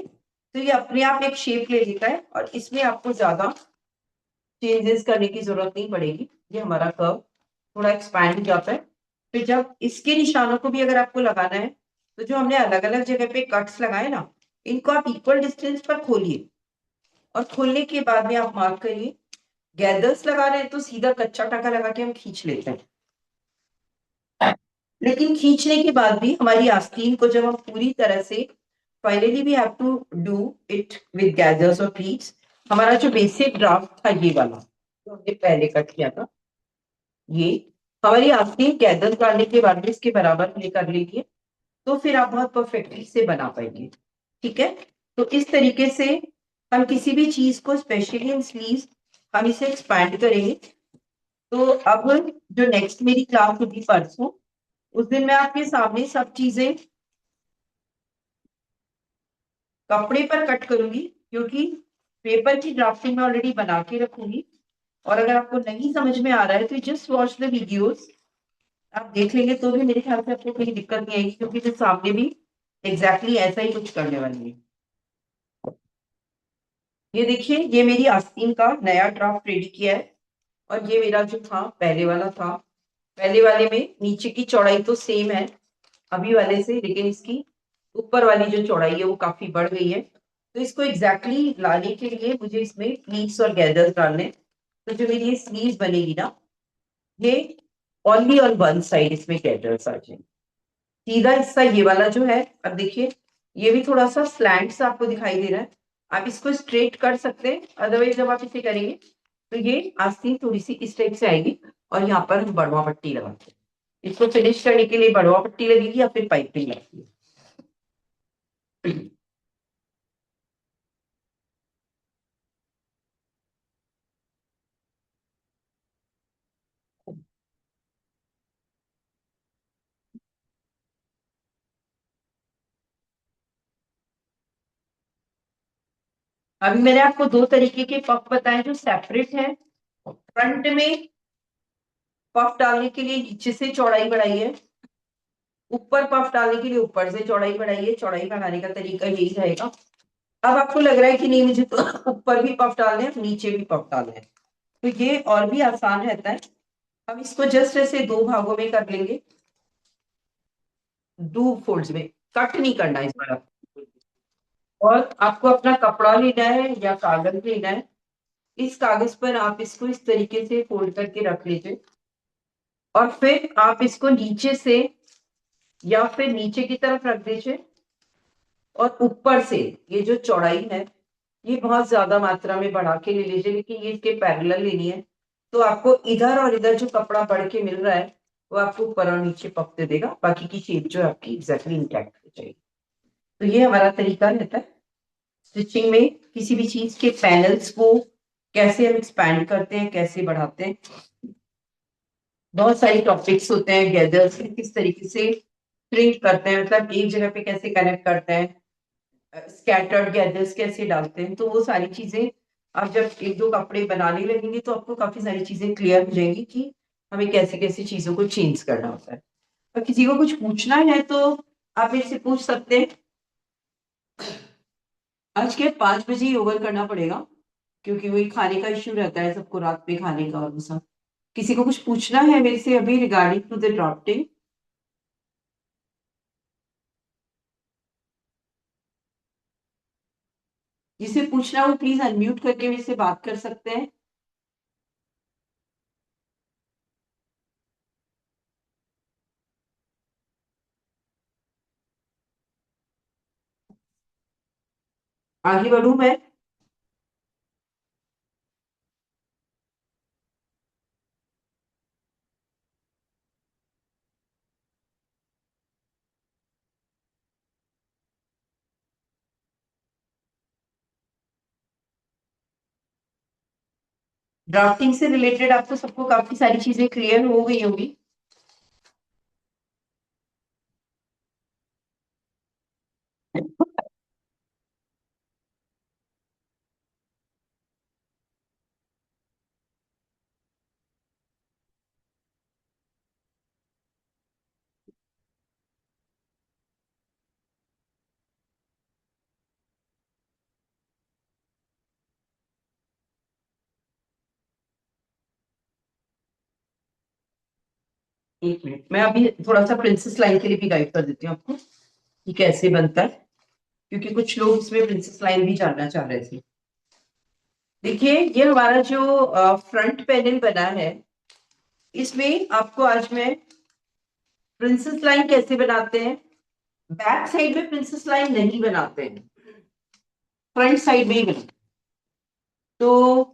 तो ये अपने आप एक शेप ले लेता है और इसमें आपको ज्यादा चेंजेस करने की जरूरत नहीं पड़ेगी। ये हमारा कर्व थोड़ा एक्सपैंड हो जाता है। फिर जब इसके निशानों को भी अगर आपको लगाना है तो जो हमने अलग अलग जगह पे कट्स लगाए ना, इनको आप इक्वल डिस्टेंस पर खोलिए और खोलने के बाद में आप मार्क करिए। गैदर्स लगा रहे हैं तो सीधा कच्चा टाका लगा के हम खींच लेते हैं, लेकिन खींचने के बाद भी हमारी आस्तीन को जब हम पूरी तरह से finally we have to do it with gathers और प्लीट्स। हमारा जो बेसिक ड्राफ्ट था ये वाला जो हमने पहले कट किया था, ये हमारी आस्तीन गैदर्स डालने के बाद में इसके बराबर हमने कर लीजिए तो फिर आप बहुत परफेक्टली से बना पाएंगे, ठीक है। तो इस तरीके से हम किसी भी चीज को स्पेशली इन स्लीव्स हम इसे एक्सपैंड करेंगे। तो अब जो नेक्स्ट मेरी क्लास होगी परसों, उस दिन मैं आपके सामने सब चीजें कपड़े पर कट करूंगी क्योंकि पेपर की ड्राफ्टिंग मैं ऑलरेडी बना के रखूंगी। और अगर आपको नहीं समझ में आ रहा है तो जस्ट वॉच द वीडियोस, आप देख लेंगे तो भी मेरे ख्याल से आपको कोई दिक्कत नहीं आएगी क्योंकि फिर सामने भी एग्जैक्टली ऐसा ही कुछ करने वाली है। ये देखिए, ये मेरी आस्तीन का नया ड्राफ्ट रेडी किया है और ये मेरा जो था पहले वाला था, पहले वाले में नीचे की चौड़ाई तो सेम है अभी वाले से, लेकिन इसकी ऊपर वाली जो चौड़ाई है वो काफी बढ़ गई है। तो इसको एग्जैक्टली लाने के लिए मुझे इसमें प्लीट्स और गैदर्स डालने। तो जो मेरी ये स्लीव बनेगी ना, ये ओनली ऑन वन साइड इसमें गैदर्स आ जाएंगे। सीधा हिस्सा ये वाला जो है, अब देखिए ये भी थोड़ा सा स्लैंट सा आपको दिखाई दे रहा है, आप इसको स्ट्रेट कर सकते हैं, अदरवाइज जब आप इसे करेंगे तो ये आस्तीन थोड़ी सी इस टाइप से आएगी और यहाँ पर हम बड़वा पट्टी लगाते हैं। इसको फिनिश करने के लिए बड़वा पट्टी लगेगी या फिर पाइपिंग लगती है। अभी मैंने आपको 2 तरीके के पफ बताए जो सेपरेट है। फ्रंट में पफ डालने के लिए नीचे से चौड़ाई बढ़ाई है, ऊपर पफ डालने के लिए ऊपर से चौड़ाई बढ़ाई है। चौड़ाई बढ़ाने का तरीका यही रहेगा। अब आपको लग रहा है कि नहीं मुझे तो ऊपर भी पफ डालने हैं नीचे भी पफ डालने हैं, तो ये और भी आसान रहता है। हम इसको जस्ट ऐसे 2 भागों में कर लेंगे, 2 फोल्ड्स में, कट नहीं करना इस बार आपको। और आपको अपना कपड़ा लेना है या कागज लेना है, इस कागज पर आप इसको इस तरीके से फोल्ड करके रख लीजिए और फिर आप इसको नीचे से या फिर नीचे की तरफ रख दीजिए और ऊपर से ये जो चौड़ाई है ये बहुत ज्यादा मात्रा में बढ़ा के ले लीजिए, लेकिन ये इसके पैरेलल लेनी है। तो आपको इधर और इधर जो कपड़ा बढ़ के मिल रहा है वो आपको ऊपर और नीचे पफ दे देगा, बाकी की शेप जो है आपकी एग्जैक्टली इंटैक्ट हो जाएगी। तो ये हमारा तरीका रहता है स्टिचिंग में, किसी भी चीज के पैनल्स को कैसे हम एक्सपैंड करते हैं, कैसे बढ़ाते हैं। बहुत सारे टॉपिक्स होते हैं, गैदर्स किस तरीके से प्रिंट करते हैं, मतलब एक जगह पे कैसे कनेक्ट करते हैं, स्कैटर्ड गैदर्स कैसे डालते हैं, तो वो सारी चीजें आप जब एक दो कपड़े बनाने लगेंगे तो आपको काफी सारी चीजें क्लियर हो जाएंगी कि हमें कैसे कैसे चीजों को चेंज करना होता है। और किसी को कुछ पूछना है तो आप मेरे से पूछ सकते हैं। आज के 5 बजे ही ओवर करना पड़ेगा क्योंकि वही खाने का इश्यू रहता है सबको, रात में खाने का और वो सब। किसी को कुछ पूछना है मेरे से अभी रिगार्डिंग टू द ड्राफ्टिंग? जिसे पूछना हो प्लीज अनम्यूट करके मेरे से बात कर सकते हैं। आगे बढ़ू मैं? ड्राफ्टिंग से रिलेटेड आपको सबको काफी सारी चीजें क्लियर हो गई होंगी। एक मिनट, मैं अभी थोड़ा सा प्रिंसेस लाइन के लिए भी गाइड कर देती हूँ आपको कि कैसे बनता है, क्योंकि कुछ लोग इसमें प्रिंसेस लाइन भी जानना चाह रहे थे। देखिए ये हमारा जो फ्रंट पैनल बना है, इसमें आपको आज मैं प्रिंसेस लाइन कैसे बनाते हैं, बैक साइड में प्रिंसेस लाइन नहीं बनाते हैं, फ्रंट साइड में ही बनाते हैं। तो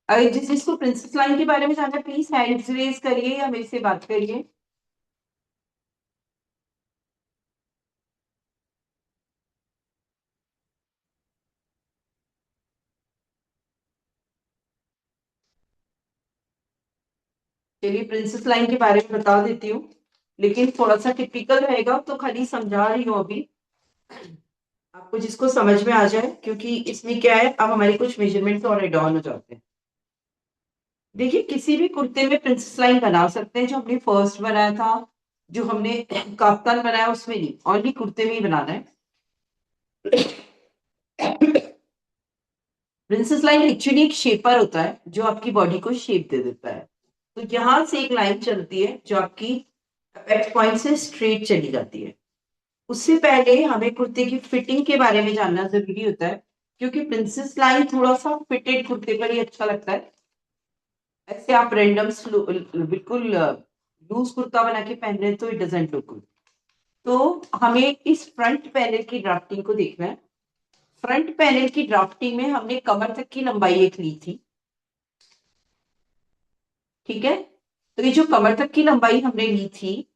अगर जिसको प्रिंसेस लाइन के बारे में जानना है प्लीज हैंड्स रेज करिए या मेरे से बात करिए। चलिए प्रिंसेस लाइन के बारे में बता देती हूँ, लेकिन थोड़ा सा टिपिकल रहेगा तो खाली समझा रही हूँ अभी, आपको जिसको समझ में आ जाए, क्योंकि इसमें क्या है अब हमारे कुछ मेजरमेंट्स और एड ऑन हो जाते हैं। देखिए किसी भी कुर्ते में प्रिंसेस लाइन बना सकते हैं, जो हमने फर्स्ट बनाया था, जो हमने काफ्तान बनाया उसमें नहीं, ओनली कुर्ते में ही बनाना है। प्रिंसेस लाइन एक्चुअली एक शेपर होता है जो आपकी बॉडी को शेप दे देता है। तो यहां से एक लाइन चलती है जो आपकी अपेक्स पॉइंट से स्ट्रेट चली जाती है। उससे पहले हमें कुर्ते की फिटिंग के बारे में जानना जरूरी होता है, क्योंकि प्रिंसेस लाइन थोड़ा सा फिटेड कुर्ते पर ही अच्छा लगता है। ऐसे आप रैंडम बिल्कुल लूज कुर्ता बना के पहन रहे हैं तो इट डजंट लुक गुड। तो हमें इस फ्रंट पैनल की ड्राफ्टिंग को देखना है। फ्रंट पैनल की ड्राफ्टिंग में हमने कमर तक की लंबाई एक ली थी, ठीक है। तो ये जो कमर तक की लंबाई हमने ली थी,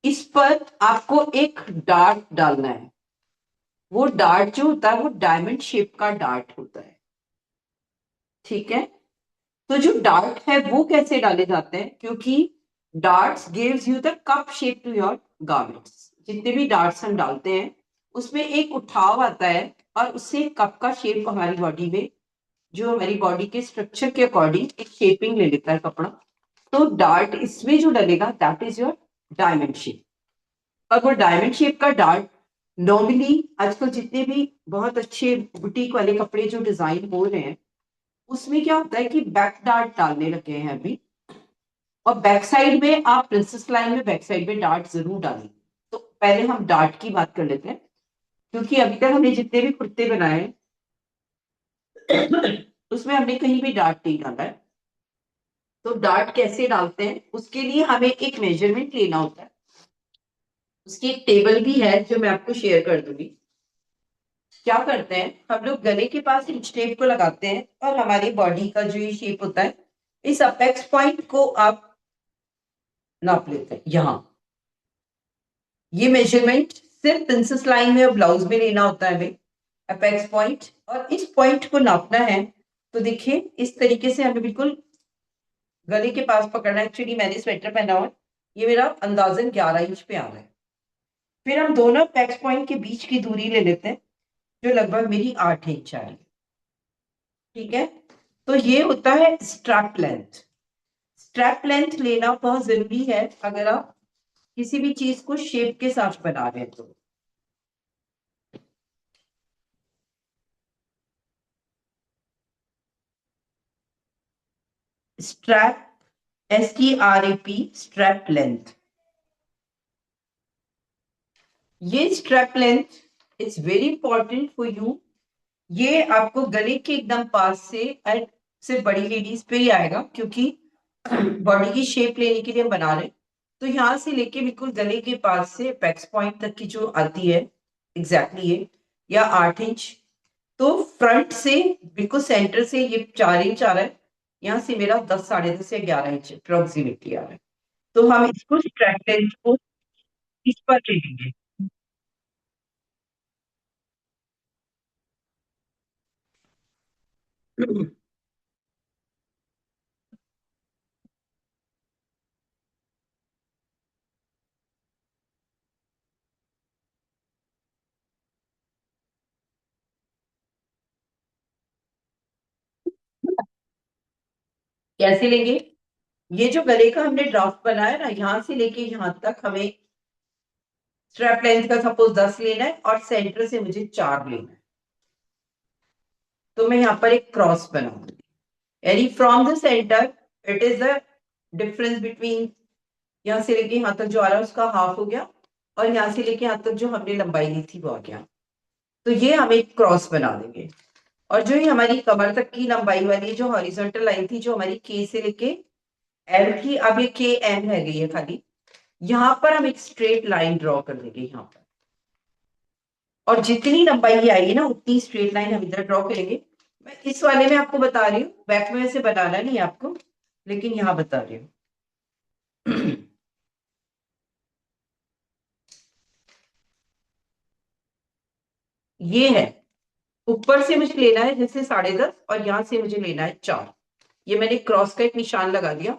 इस पर आपको एक डार्ट डालना है। वो डार्ट जो होता है वो डायमंड शेप का डार्ट होता है, ठीक है। तो जो डार्ट है वो कैसे डाले जाते हैं, क्योंकि darts gives you the cup shape to your garments. जितने भी डार्ट्स हम डालते हैं उसमें एक उठाव आता है और उससे कप का शेप हमारी बॉडी में, जो हमारी बॉडी के स्ट्रक्चर के अकॉर्डिंग एक शेपिंग ले लेता है कपड़ा। तो डार्ट इसमें जो डलेगा that is your diamond shape. और वो डायमंड शेप का डार्ट नॉर्मली आजकल जितने भी बहुत अच्छे बुटीक वाले कपड़े जो डिजाइन हो रहे हैं उसमें क्या होता है कि बैक डार्ट डालने लगे हैं अभी, और बैक साइड में आप प्रिंसेस लाइन में बैक साइड में डार्ट जरूर डालें। तो पहले हम डार्ट की बात कर लेते हैं, क्योंकि अभी तक हमने जितने भी कुर्ते बनाए उसमें हमने कहीं भी डार्ट नहीं डाला है। तो डार्ट कैसे डालते हैं उसके लिए हमें एक मेजरमेंट लेना होता है। उसकी एक टेबल भी है जो मैं आपको शेयर कर दूंगी। क्या करते हैं हम लोग गले के पास इंच टेप को लगाते हैं और हमारी बॉडी का जो ये शेप होता है इस अपेक्स पॉइंट को आप नाप लेते हैं। यहाँ ये मेजरमेंट सिर्फ प्रिंसेस लाइन में और ब्लाउज में लेना होता है हमें, अपेक्स पॉइंट, और इस पॉइंट को नापना है। तो देखिए इस तरीके से हमें बिल्कुल गले के पास पकड़ना है। एक्चुअली मैंने स्वेटर पहना हुआ है, ये मेरा अंदाजन 11 इंच पे आ रहा है। फिर हम दोनों पैक्स पॉइंट के बीच की दूरी ले लेते हैं, जो लगभग मेरी 8 इंच आ रही है। ठीक है, तो ये होता है स्ट्रैप लेंथ। स्ट्रैप लेंथ लेना बहुत जरूरी है अगर आप किसी भी चीज को शेप के साथ बना रहे हैं तो। Strap, STRAP, strap length. ये strap length is very important for you. ये आपको गले के एकदम पास से एंड सिर्फ बड़ी लेडीज पे ही आएगा, क्योंकि बॉडी की शेप लेने के लिए हम बना रहे हैं। तो यहाँ से लेके बिल्कुल गले के पास से पैक्स पॉइंट तक की जो आती है एग्जैक्टली ये, या 8 इंच। तो फ्रंट से बिल्कुल सेंटर से ये 4 इंच आ रहा है, यहाँ से मेरा 10, साढ़े 10 या 11 इंच अप्रोक्सीमेटली आ रहा है। तो हम इसको स्ट्रैप लेंथ को इस पर ले लेंगे। कैसे लेंगे? ये जो गले का हमने ड्राफ्ट बनाया ना, यहां से लेके यहां तक हमें स्ट्रैप लेंथ का सपोज 10 लेना है और सेंटर से मुझे 4 लेना है। तो मैं यहाँ पर एक क्रॉस बनाऊंगी, यानी from the centre it is the difference between, यहाँ से लेके यहाँ तक जो आ रहा है उसका हाफ हो गया, और यहाँ से लेके यहाँ तक जो हमने लंबाई ली थी वो आ गया। तो ये हम एक क्रॉस बना देंगे। और जो ये हमारी कमर तक की लंबाई वाली जो हॉरिजॉन्टल लाइन थी, जो हमारी के से लेके एल की, अब ये के एम रह गई है खाली, यहां पर हम एक स्ट्रेट लाइन ड्रॉ कर देंगे यहाँ पर। और जितनी लंबाई ये आएगी ना, उतनी स्ट्रेट लाइन हम इधर ड्रॉ करेंगे। मैं इस वाले में आपको बता रही हूँ, बैक में वैसे बताना नहीं आपको, लेकिन यहाँ बता रही हूँ। ये है, ऊपर से मुझे लेना है जैसे 10.5 और यहां से मुझे लेना है 4। ये मैंने क्रॉस का एक निशान लगा दिया।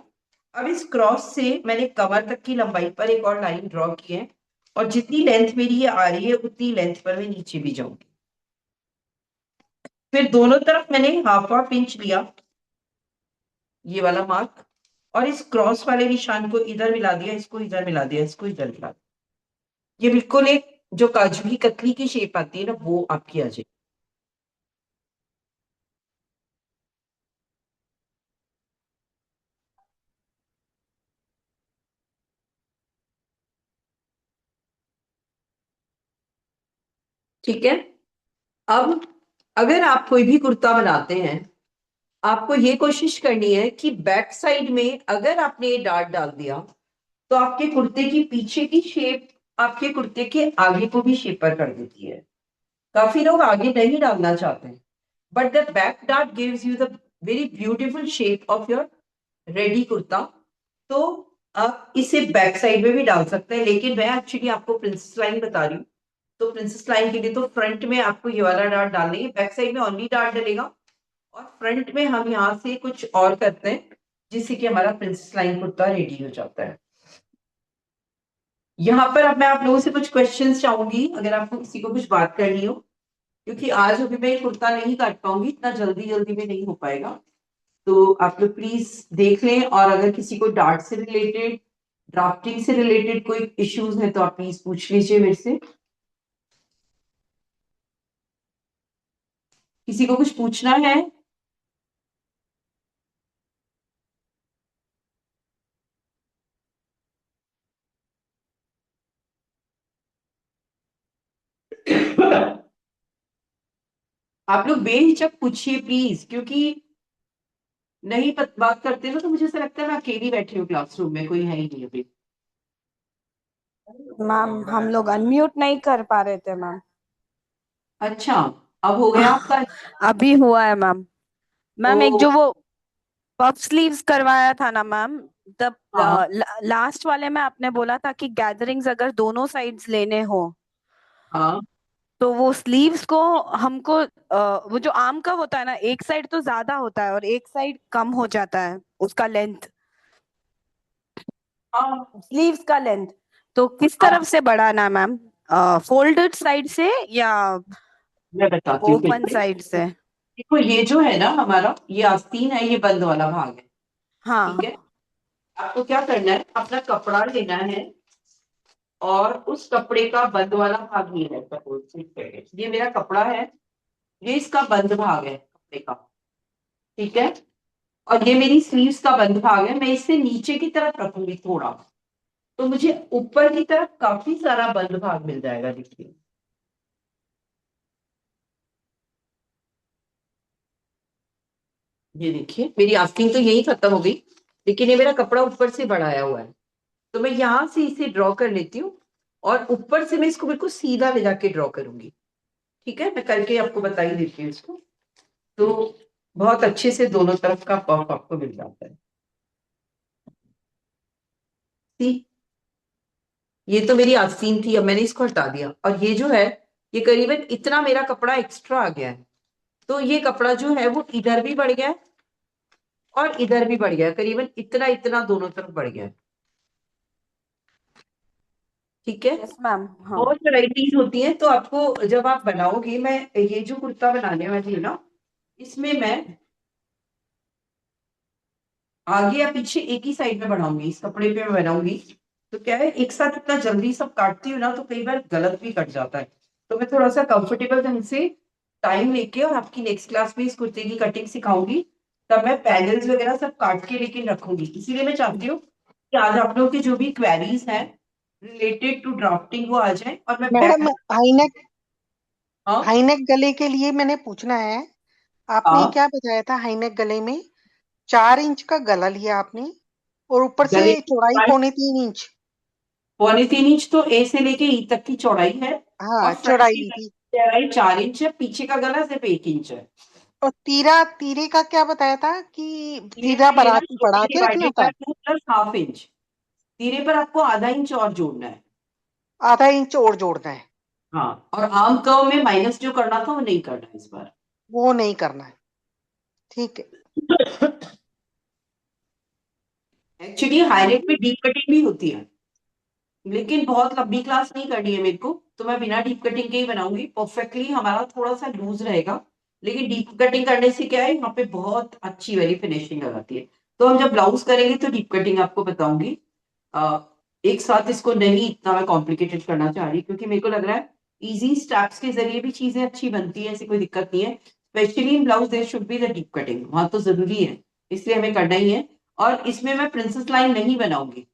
अब इस क्रॉस से मैंने कमर तक की लंबाई पर एक और लाइन ड्रॉ की है, और जितनी लेंथ मेरी ये आ रही है उतनी लेंथ पर मैं नीचे भी जाऊंगी। फिर दोनों तरफ मैंने हाफ इंच लिया, ये वाला मार्क, और इस क्रॉस वाले निशान को इधर मिला दिया, इसको इधर मिला दिया, इसको इधर मिला दिया। ये बिल्कुल एक जो काजू की कतली की शेप आती है ना, वो आपकी आ जाएगी। ठीक है, अब अगर आप कोई भी कुर्ता बनाते हैं, आपको ये कोशिश करनी है कि बैक साइड में अगर आपने ये डार्ट डाल दिया, तो आपके कुर्ते की पीछे की शेप आपके कुर्ते के आगे को भी शेपर कर देती है। काफी लोग आगे नहीं डालना चाहते हैं, but the back dart gives you the very beautiful shape of your ready kurta. तो आप इसे बैक साइड में भी डाल सकते हैं, लेकिन मैं एक्चुअली आपको प्रिंसेस लाइन बता रही हूँ। तो प्रिंसेस लाइन के लिए तो फ्रंट में आपको ये वाला डार्ट डालना है, बैक साइड में ओनली डार्ट डलेगा, और फ्रंट में हम यहाँ से कुछ और करते हैं, जिससे कि हमारा प्रिंसेस लाइन कुर्ता रेडी हो जाता है। यहाँ पर अब मैं आप लोगों से कुछ क्वेश्चंस चाहूंगी, अगर आपको किसी को कुछ बात करनी हो, क्योंकि आज अभी मैं ये कुर्ता नहीं काट पाऊंगी, इतना जल्दी जल्दी में नहीं हो पाएगा। तो आप लोग प्लीज देख लें, और अगर किसी को डार्ट से रिलेटेड, ड्राफ्टिंग से रिलेटेड कोई इश्यूज है तो आप प्लीज पूछ लीजिए मेरे से। किसी को कुछ पूछना है? आप लोग बेहिचक पूछिए प्लीज, क्योंकि नहीं बात करते ना तो मुझे ऐसा लगता है मैं अकेली बैठी हूँ क्लासरूम में, कोई है ही नहीं अभी। मैम हम लोग अनम्यूट नहीं कर पा रहे थे मैम। अच्छा, अब हो गया आपका? अभी हुआ है मैम। मैम एक ओ, जो वो पफ स्लीव्स करवाया था ना मैम, तब हाँ लास्ट वाले में आपने बोला था कि गैदरिंग्स अगर दोनों साइड्स लेने हो हाँ तो वो स्लीव्स को हमको वो जो आर्म का होता है ना, एक साइड तो ज्यादा होता है और एक साइड कम हो जाता है उसका लेंथ। हाँ स्लीव्स का लेंथ तो किस तरफ से बढ़ाना मैम? फोल्डेड साइड से या मैं बताती हूँ ओपन बिल्कुल। साइड से? देखो ये जो है ना हमारा, ये आस्तीन है, ये बंद वाला भाग है, हाँ ठीक है। आपको क्या करना है, अपना कपड़ा लेना है और उस कपड़े का बंद वाला भाग ये है, सपोज ये मेरा कपड़ा है, ये इसका बंद भाग है कपड़े का, ठीक है। और ये मेरी स्लीव्स का बंद भाग है, मैं इसे नीचे की तरफ रखूंगी थोड़ा, तो मुझे ऊपर की तरफ काफी सारा बंद भाग मिल जाएगा, देखिए। ये देखिए मेरी आस्तीन तो यही खत्म हो गई, लेकिन ये मेरा कपड़ा ऊपर से बढ़ाया हुआ है, तो मैं यहां से इसे ड्रॉ कर लेती हूँ और ऊपर से मैं इसको बिल्कुल सीधा ले जाके ड्रॉ करूंगी, ठीक है। मैं करके आपको बता ही देती हूँ इसको, तो बहुत अच्छे से दोनों तरफ का पफ आपको मिल जाता है। सी, ये तो मेरी आस्तीन थी, अब मैंने इसको हटा दिया, और ये जो है, ये करीबन इतना मेरा कपड़ा एक्स्ट्रा आ गया है, तो ये कपड़ा जो है वो इधर भी बढ़ गया है और इधर भी बढ़ गया है, करीबन इतना इतना दोनों तरफ बढ़ गया है, ठीक है। Yes ma'am. हाँ बहुत वैरायटीज होती हैं, तो आपको जब आप बनाओगे, मैं ये जो कुर्ता बनाने वाली हूँ ना, इसमें मैं आगे या पीछे एक ही साइड में बनाऊंगी, इस कपड़े पे मैं बनाऊंगी, तो क्या है, एक साथ इतना जल्दी सब काटती हूँ ना, तो कई बार गलत भी कट जाता है, तो मैं थोड़ा सा कंफर्टेबल ढंग से टाइम लेके और आपकी नेक्स्ट क्लास में इस कुर्ते की कटिंग सिखाऊंगी, तब मैं पैनल्स वगैरह सब काट के लेकिन रखूंगी। इसीलिए मैं चाहती हूँ कि आज आप लोगों की जो भी क्वेरीज हैं रिलेटेड टू ड्राफ्टिंग वो आ जाए, और मैं मैडम, बैक। हाईनेक हाँ हाईनेक गले के लिए मैंने पूछना है। आपने हाँ, क्या बताया था? हाईनेक गले में 4 इंच का गला लिया आपने, और ऊपर से गले चौड़ाई की 3.25 इंच। 3.25 इंच तो ए से लेके ई तक की चौड़ाई है, और हाँ, फ्रंट की चौड़ाई थी। चौड़ाई 4 इंच है, पीछे का गला सिर्फ 1 इंच है। और तीरे का क्या बताया था कि तीरे तीरा का ये ना बढ़ा के रखना डिवाइडेड था? बाय 2 + ½ इंच, तीरे पर आपको आधा इंच और जोड़ना है। आधा इंच और जोड़ना है? हाँ, और आर्म कर्व में माइनस जो करना था वो नहीं करना है इस बार। वो नहीं करना है, ठीक है। एक्चुअली हाईनेक में डीप कटिंग भी होती है, लेकिन बहुत लंबी क्लास नहीं करनी है मेरे को, तो मैं बिना डीप कटिंग के ही बनाऊंगी। परफेक्टली हमारा थोड़ा सा लूज रहेगा, लेकिन डीप कटिंग करने से क्या है, यहाँ पे बहुत अच्छी वाली फिनिशिंग आ जाती है। तो हम जब ब्लाउज करेंगे तो डीप कटिंग आपको बताऊंगी। अ, एक साथ इसको नहीं इतना मैं कॉम्प्लिकेटेड करना चाह रही, क्योंकि मेरे को लग रहा है इजी स्टेप्स के जरिए भी चीजें अच्छी बनती है, ऐसी कोई दिक्कत नहीं है। Specially in blouse there should be the deep cutting, वहां तो जरूरी है, इसलिए हमें करना ही है। और इसमें मैं प्रिंसेस लाइन नहीं बनाऊंगी,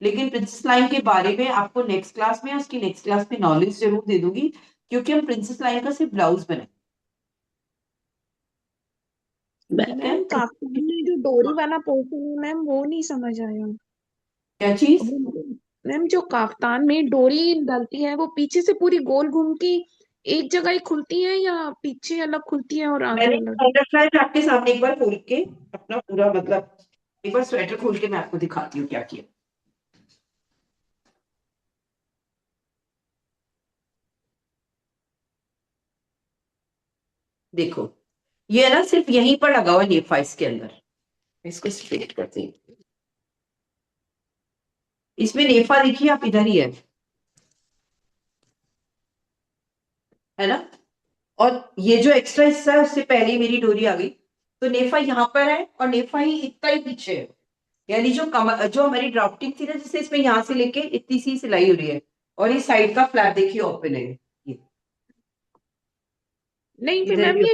लेकिन प्रिंसेस लाइन के बारे में आपको नेक्स्ट क्लास में, उसकी नेक्स्ट क्लास में नॉलेज जरूर दे दूंगी, क्योंकि हम प्रिंसेस लाइन का सिर्फ ब्लाउज बनाए, ठीक है। मैम काफ्तान में जो डोरी वाला पोर्शन है मैम, वो नहीं समझ आया। क्या चीज? मैम जो काफ्तान में डोरी डलती है, वो पीछे से पूरी गोल घूम की एक जगह ही खुलती है, या पीछे अलग खुलती है और आगे मैंने अलग? खोल रखा है, मैं आपके सामने एक बार खोल के अपना पूरा मतलब, एक बार स्वेटर खोल के मैं आपको दिखाती हूँ क्या किया। देखो, ये है ना सिर्फ यहीं पर लगा हुआ नेफा, इसके अंदर इसको स्ट्रेट करते हैं, इसमें नेफा देखिए आप, इधर ही है ना। और ये जो एक्स्ट्रा हिस्सा है उससे पहले ही मेरी डोरी आ गई, तो नेफा यहाँ पर है और नेफा ही इतना ही पीछे है, यानी जो हमारी ड्राफ्टिंग थी ना, जिससे इसमें यहाँ से लेके इतनी सी सिलाई हो रही है, और ये साइड का फ्लैप देखिए ओपन है, नहीं फिर इधर मैम भी।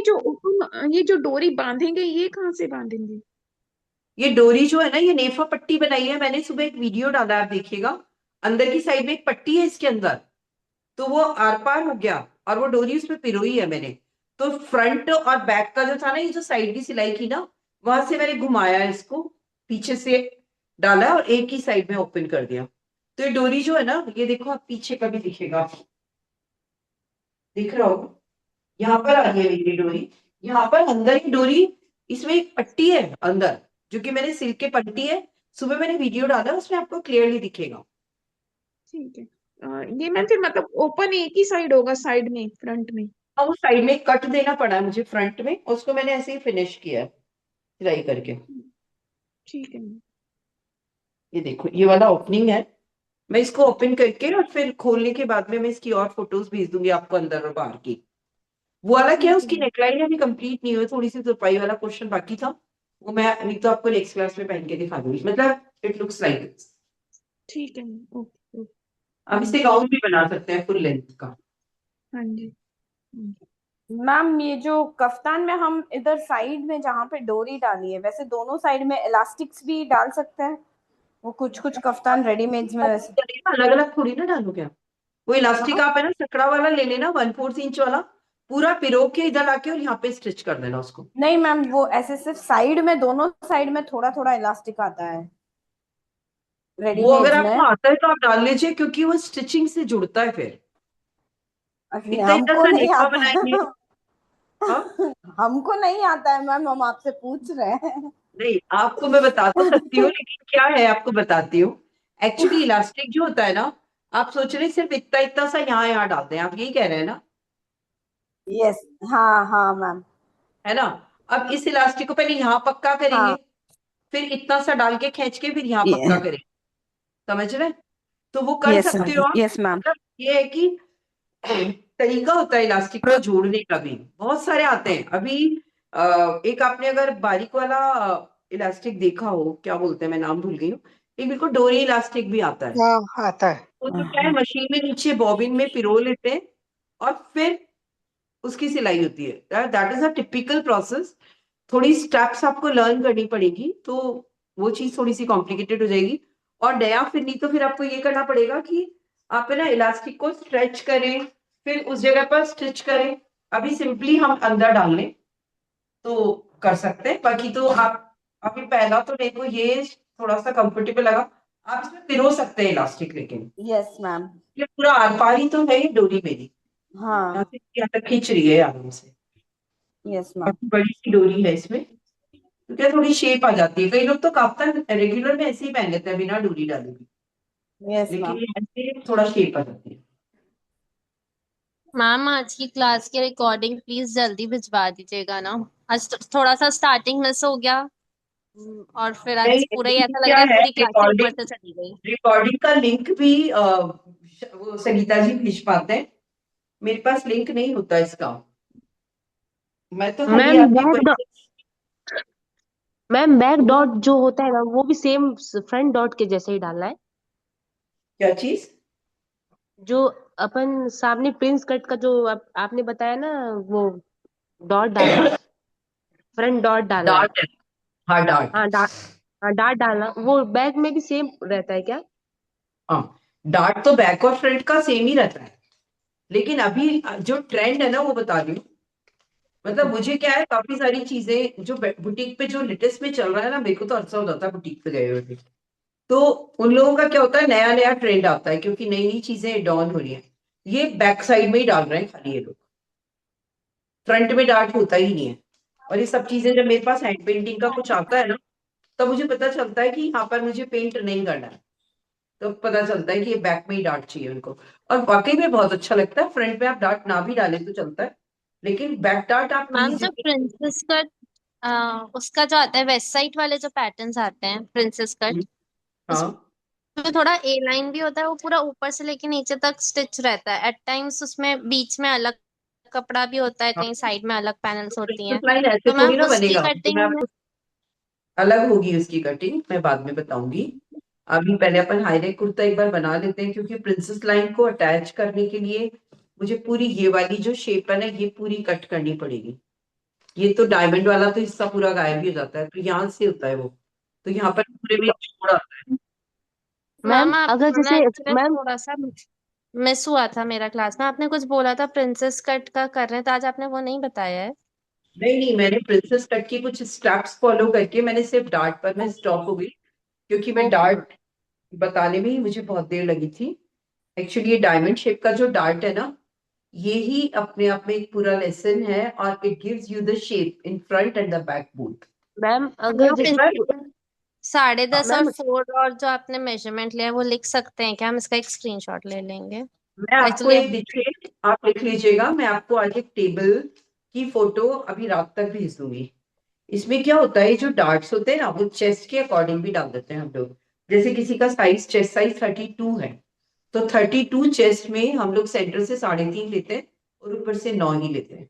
ये जो डोरी बांधेंगे, ये कहाँ से बांधेंगे? ये डोरी जो है ना, ये नेफा पट्टी बनाई है मैंने, सुबह एक वीडियो डाला है, आप देखिएगा, अंदर की साइड में एक पट्टी है इसके अंदर, तो वो आर पार हो गया, और वो डोरी उसमें पिरोई है मैंने। तो फ्रंट और बैक का जो था ना, ये जो साइड की सिलाई की ना, वहां से मैंने घुमाया इसको, पीछे से डाला और एक ही साइड में ओपन कर दिया। तो ये डोरी जो है ना, ये देखो आप पीछे का भी दिखेगा, दिख रहा होगा, यहाँ पर आ रही है मेरी डोरी, यहाँ पर अंदर की डोरी, इसमें एक पट्टी है अंदर, जो कि मैंने सिल्क के पट्टी है, सुबह मैंने वीडियो डाला, उसमें आपको क्लियरली दिखेगा। ठीक है। ये मैम फिर मतलब ओपन एक ही साइड होगा, साइड में, फ्रंट में? और वो साइड में कट देना पड़ा है मुझे फ्रंट में, उसको मैंने ऐसे ही फिनिश किया है सिलाई करके। ठीक है मैम। ये देखो ये वाला ओपनिंग है, मैं इसको ओपन करके और फिर खोलने के बाद में मैं इसकी और फोटोज भेज दूंगी आपको अंदर और बाहर की। वो वाला क्या है, उसकी नेकलाइन अभी कंप्लीट नहीं हुई, थोड़ी सी तुरपाई वाला पोर्शन बाकी था, वो मैं नहीं तो आपको नेक्स्ट क्लास में पहन के दिखा दूंगी। मतलब इट लुक्स लाइक दिस। ठीक है ओके ओके, आप इसे गाउन भी बना सकते हैं फुल लेंथ का। हाँ जी। मैम ये जो कफ्तान में हम इधर साइड में जहाँ पे डोरी डाली है, वैसे दोनों साइड में इलास्टिक्स भी डाल सकते हैं? वो कुछ कुछ कफ्तान रेडीमेड्स में वैसे। अलग अलग थोड़ी ना डालो क्या, वो इलास्टिक आप है ना सकड़ा वाला ले लेना 1/4 इंच वाला, पूरा पिरो के इधर आके और यहाँ पे स्टिच कर देना उसको। नहीं मैम, वो ऐसे सिर्फ साइड में, दोनों साइड में थोड़ा थोड़ा इलास्टिक आता है वो अगर रेडीमेड्स आपको में। आता है तो आप डाल लीजिए, क्योंकि वो स्टिचिंग से जुड़ता है फिर। इतना इतना हमको सा नहीं नेफा आता बनाएंगे। हाँ हमको नहीं आता है मैम, हम आपसे पूछ रहे हैं। नहीं, आपको मैं बता तो सकती हूँ, लेकिन क्या है आपको बताती हूँ। एक्चुअली इलास्टिक जो होता है ना, आप सोच रहे हैं सिर्फ इतना इतना सा यहाँ यहाँ डालते हैं, आप यही कह रहे हैं ना, यस, हाँ हाँ मैम। है ना। अब इस इलास्टिक को पहले यहाँ पक्का करेंगे, हाँ फिर इतना सा डाल के खींच के फिर यहाँ पक्का करेंगे, समझ रहे हैं? तो वो कर यस सकते हो आप। Yes ma'am. मतलब ये है कि तरीका होता है इलास्टिक को जोड़ने का भी, बहुत सारे आते हैं अभी। एक आपने अगर बारीक वाला इलास्टिक देखा हो, क्या बोलते हैं, मैं नाम भूल गई हूँ, एक बिल्कुल डोरी इलास्टिक भी आता है। हाँ आता है। वो तो क्या है, मशीन में नीचे बॉबिन में पिरो लेते हैं और फिर उसकी सिलाई होती है। That is a typical process. थोड़ी स्टेप्स आपको लर्न करनी पड़ेगी, तो वो चीज थोड़ी सी कॉम्प्लिकेटेड हो जाएगी। और नया फिर नहीं तो फिर आपको ये करना पड़ेगा कि आप है ना इलास्टिक को स्ट्रेच करें, फिर उस जगह पर स्टिच करें। अभी सिंपली हम अंदर डाल लें तो कर सकते हैं, बाकी तो आप अभी पहला तो मेरे को ये थोड़ा सा कंफर्टेबल लगा। आप इसमें पिरो सकते हैं इलास्टिक, लेकिन यस मैम। ये पूरा आर पार ही तो है, ये डोरी मेरी यहाँ हाँ से यहाँ तक खींच रही है आराम से। Yes ma'am. काफी बड़ी सी डोरी है इसमें, तो क्या थोड़ी शेप आ जाती है। कई लोग तो काफ्तान रेगुलर में ऐसे ही पहन लेते हैं बिना डोरी डाले भी, यस लेकिन मैम। ये ऐसे थोड़ा शेप आ जाती है। मैम आज की क्लास की रिकॉर्डिंग प्लीज जल्दी भिजवा दीजिएगा ना। आज थोड़ा सा स्टार्टिंग मिस हो गया। और फिर नहीं, आज पूरा ही लिंक ऐसा लग क्या रहा है है, पूरी क्लास ही ऊपर रिकॉर्डिंग से चली गई। रिकॉर्डिंग का लिंक भी वो संगीता जी भेज पाते हैं, मेरे पास लिंक नहीं होता इसका। मैं तो खाली मैम आपकी बैक डॉट जो होता है ना, वो भी सेम फ्रंट डॉट के जैसे ही डालना है? क्या चीज? जो अपन सामने प्रिंस कट का जो आपने बताया ना, वो डॉट डालना, फ्रंट डॉट डालना है। डार्ट है, हाँ डार्ट। हाँ डॉट, हाँ डॉट डालना, वो बैक में भी सेम रहता है क्या? हाँ, डार्ट तो बैक और फ्रंट का सेम ही रहता है, लेकिन अभी जो ट्रेंड है ना वो बता रही हूँ। मतलब मुझे क्या है, काफी सारी चीजें जो बुटीक पे जो लेटेस्ट में चल रहा है ना, मेरे को तो अच्छा हो जाता है बुटीक पे गए हुए। तो उन लोगों का क्या होता है, नया नया ट्रेंड आता है, क्योंकि नई नई चीजें डॉन हो रही है। ये बैक साइड में ही डाल रहे हैं खाली ये लोग, फ्रंट में डार्ट होता ही नहीं है। और ये सब चीजें जब मेरे पास हैंड पेंटिंग का कुछ आता है ना, तब मुझे पता चलता है कि यहाँ पर मुझे पेंट नहीं करना है, तो पता चलता है कि ये बैक में ही डार्ट चाहिए उनको। और वाकई में बहुत अच्छा लगता है, फ्रंट में आप डार्ट ना भी डालें तो चलता है, लेकिन बैक डार्ट आप मैम प्लीज। जो प्रिंसेस कट उसका जो आता है वेस्ट साइड वाले जो पैटर्न्स आते हैं प्रिंसेस कट, हाँ उसमें थोड़ा ए लाइन भी होता है, वो पूरा ऊपर से लेके नीचे तक स्टिच रहता है। एट टाइम्स उसमें बीच में अलग कपड़ा भी होता है, हाँ, कहीं साइड में अलग पैनल्स तो होती प्रिंसेस हैं। लाइन ऐसे तो थोड़ी मैम ना उसकी बनेगा, तो मैं कटिंग में आपको अलग होगी उसकी कटिंग, मैं बाद में बताऊंगी। अभी पहले अपन हाईनेक कुर्ता एक बार बना लेते हैं, क्योंकि प्रिंसेस लाइन को अटैच करने के लिए मुझे पूरी ये वाली जो शेप है ना, ये पूरी कट करनी पड़ेगी। ये तो डायमंड वाला तो हिस्सा पूरा गायब ही हो जाता है, तो यहाँ से होता है वो, तो यहाँ पर पूरे में छोड़ आता है। मैम मैम अगर आपको ना जैसे एक्चुअली मैम, थोड़ा सा मिस हुआ था मेरा क्लास में। आपने कुछ बोला था प्रिंसेस कट का कर रहे थे आज, आपने वो नहीं बताया है। नहीं नहीं, मैंने प्रिंसेस कट की कुछ स्टेप्स फॉलो करके मैंने सिर्फ डार्ट पर मैं स्टॉप हो गई, क्योंकि मैं ओके डार्ट बताने में ही मुझे बहुत देर लगी थी। एक्चुअली ये डायमंड शेप का जो डार्ट है ना, ये ही अपने आप में एक पूरा लेसन है, और it gives you the shape in front end the back both. Ma'am तो अगर आप आप एक जैसे बार 10.5 और मैम 4 और जो आपने मेजरमेंट लिया है वो लिख सकते हैं क्या? हम इसका एक स्क्रीनशॉट ले लेंगे। मैं आपको एक्चुअली एक देखिए, आप लिख लीजिएगा, मैं आपको आज एक टेबल की फोटो अभी रात तक भेज दूंगी। इसमें क्या होता है, जो डार्ट्स होते हैं ना, वो चेस्ट के अकॉर्डिंग भी डाल देते हैं हम लोग। जैसे किसी का साइज चेस्ट साइज 32 है, तो 32 चेस्ट में हम लोग सेंटर से 3.5 लेते हैं और ऊपर से 9 ही लेते हैं।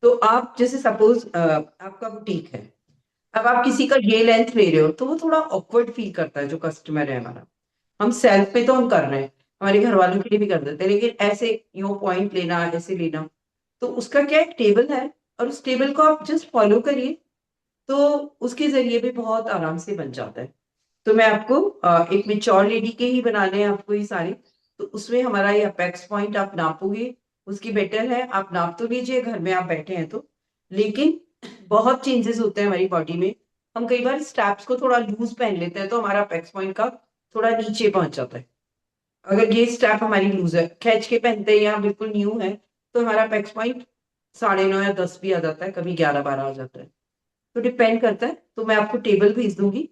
तो आप जैसे सपोज आपका बुटीक है, अब आप किसी का ये लेंथ ले रहे हो तो वो थोड़ा ऑकवर्ड फील करता है जो कस्टमर है हमारा। हम सेल्फ पे तो हम कर रहे हैं, हमारे घर वालों के लिए भी कर देते हैं, लेकिन ऐसे यो पॉइंट लेना ऐसे लेना, तो उसका क्या एक टेबल है और उस टेबल को आप जस्ट फॉलो करिए तो उसके जरिए भी बहुत आराम से बन जाता है। तो मैं आपको एक मेच्योर लेडी के ही बनाने हैं आपको ये सारे, तो उसमें हमारा ये अपेक्स पॉइंट आप नापोगे, उसकी बेटर है आप नाप तो लीजिए घर में आप बैठे हैं तो, लेकिन बहुत चेंजेस होते हैं हमारी बॉडी में। हम कई बार स्ट्रैप्स को थोड़ा लूज पहन लेते हैं तो हमारा अपेक्स पॉइंट का थोड़ा नीचे पहुंच जाता है। अगर ये स्ट्रैप हमारी लूज है, खींच के पहनते हैं या बिल्कुल न्यू है, तो हमारा अपेक्स पॉइंट 9.5 या 10 भी आ जाता है, कभी 11-12 आ जाता है, तो डिपेंड करता है। तो मैं आपको टेबल भेज दूंगी,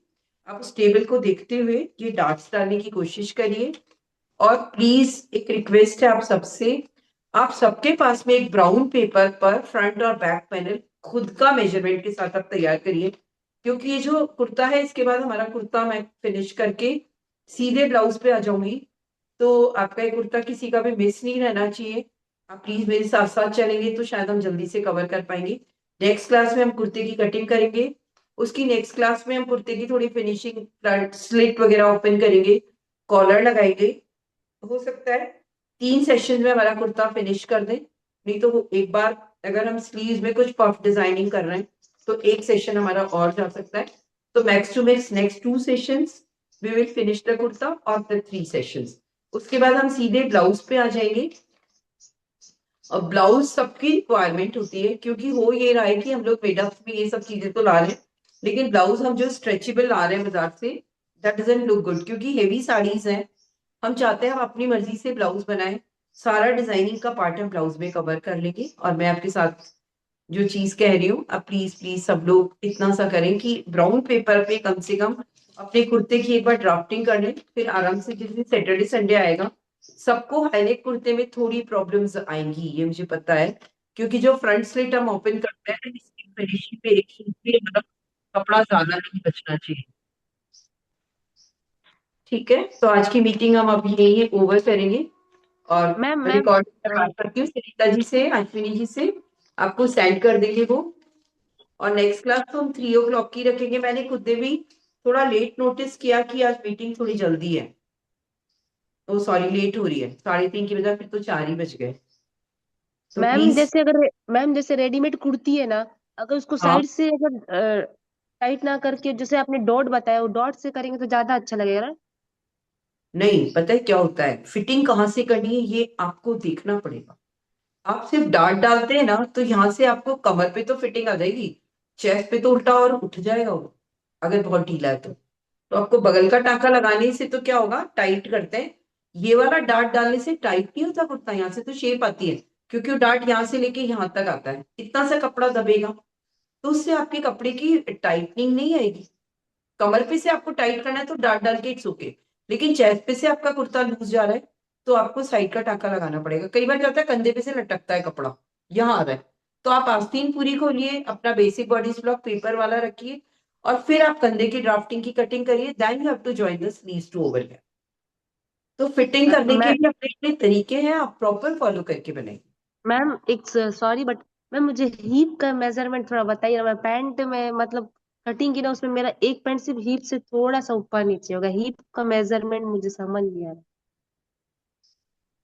आप उस टेबल को देखते हुए ये डार्ट्स डालने की कोशिश करिए। और प्लीज एक रिक्वेस्ट है आप सबसे, आप सबके पास में एक ब्राउन पेपर पर फ्रंट और बैक पैनल खुद का मेजरमेंट के साथ आप तैयार करिए, क्योंकि ये जो कुर्ता है इसके बाद हमारा कुर्ता मैं फिनिश करके सीधे ब्लाउज पे आ जाऊंगी, तो आपका ये कुर्ता किसी का भी मिस नहीं रहना चाहिए। आप प्लीज मेरे साथ साथ चलेंगे तो शायद हम जल्दी से कवर कर पाएंगे। नेक्स्ट क्लास में हम कुर्ते की कटिंग करेंगे, उसकी नेक्स्ट क्लास में हम कुर्ते की थोड़ी फिनिशिंग, फ्रंट स्लिट वगैरह ओपन करेंगे, कॉलर लगाएंगे। हो सकता है 3 सेशन में हमारा कुर्ता फिनिश कर दें, नहीं तो वो एक बार अगर हम स्लीव्स में कुछ पफ डिजाइनिंग कर रहे हैं तो एक सेशन हमारा और जा सकता है। तो max to max next 2 sessions we will finish the kurta और द 3 सेशंस। उसके बाद हम सीधे ब्लाउज पे आ जाएंगे। और ब्लाउज सबकी रिक्वायरमेंट होती है, क्योंकि हो ये रहा है कि हम लोग मेडअप में ये सब चीजें तो ला रहे हैं, लेकिन ब्लाउज हम जो स्ट्रेचेबल ला रहे हैं बाजार से, दैट डजंट लुक गुड, क्योंकि हेवी साड़ीज हैं। हम चाहते हैं हम अपनी मर्जी से ब्लाउज बनाएं, सारा डिजाइनिंग का पार्ट हम ब्लाउज में कवर कर लेंगे। और मैं आपके साथ जो चीज कह रही हूँ, अब प्लीज प्लीज सब लोग इतना सा करें कि ब्राउन पेपर पे कम से कम अपने कुर्ते की एक बार ड्राफ्टिंग कर लें, फिर आराम से जिस दिन सैटरडे संडे आएगा सबको हाईनेक कुर्ते में थोड़ी प्रॉब्लम्स आएंगी, ये मुझे पता है, क्योंकि जो फ्रंट स्लिट हम ओपन करते हैं इसकी फिनिशिंग पे एक सूट भी हमारा कपड़ा ज्यादा नहीं बचना चाहिए। ठीक है, तो आज की मीटिंग हम अभी यही ओवर करेंगे और मैम रिकॉर्ड बात करती हूँ सुनीता जी से, अश्विनी जी से, आपको सेंड कर देंगे वो। और नेक्स्ट क्लास तो हम 3 o'clock की रखेंगे। मैंने खुद ने भी थोड़ा लेट नोटिस किया कि आज मीटिंग थोड़ी जल्दी है, तो सॉरी लेट हो रही है, 3:30 की बजाय फिर तो 4 ही बज गए। तो मैम प्लीज, जैसे अगर मैम जैसे रेडीमेड कुर्ती है ना, अगर उसको हाँ साइड से अगर टाइट ना करके जैसे आपने डॉट बताया वो डॉट से करेंगे तो ज्यादा अच्छा लगेगा ना। नहीं, पता है क्या होता है, फिटिंग कहाँ से करनी है ये आपको देखना पड़ेगा। आप सिर्फ डार्ट डालते हैं ना तो यहाँ से आपको कमर पे तो फिटिंग आ जाएगी, चेस्ट पे तो उल्टा और उठ जाएगा वो, अगर बहुत ढीला है तो आपको बगल का टाका लगाने से तो क्या होगा, टाइट करते हैं। ये वाला डार्ट डालने से टाइट नहीं होता कुर्ता, यहाँ से तो शेप आती है, क्योंकि वो डार्ट यहाँ से लेके यहाँ तक आता है, इतना सा कपड़ा दबेगा, तो उससे आपके कपड़े की टाइटनिंग नहीं आएगी। कमर पे से आपको टाइट करना है तो डार्ट डाल के इट्स ओके, लेकिन चेस्ट पे से आपका कुर्ता लूज जा रहा है तो आपको साइड का टाका लगाना पड़ेगा। कई बार क्या होता है कंधे पे से लटकता है कपड़ा, यहाँ आ रहा है, तो आप आस्तीन पूरी खोलिए, अपना बेसिक बॉडी ब्लॉक पेपर वाला रखिए और फिर आप कंधे की ड्राफ्टिंग की कटिंग करिए, then you have to join the sleeves to over here. तो फिटिंग करने के मैं लिए अपने अपने तरीके हैं, आप प्रॉपर फॉलो करके बनाइए। मैम एक सॉरी बट मैम मुझे हीप का मेजरमेंट थोड़ा बताइए ना। मैं पैंट में मतलब कटिंग की ना, उसमें मेरा एक पैंट सिर्फ हीप से थोड़ा सा ऊपर नीचे होगा, हीप का मेजरमेंट मुझे समझ नहीं आ रहा।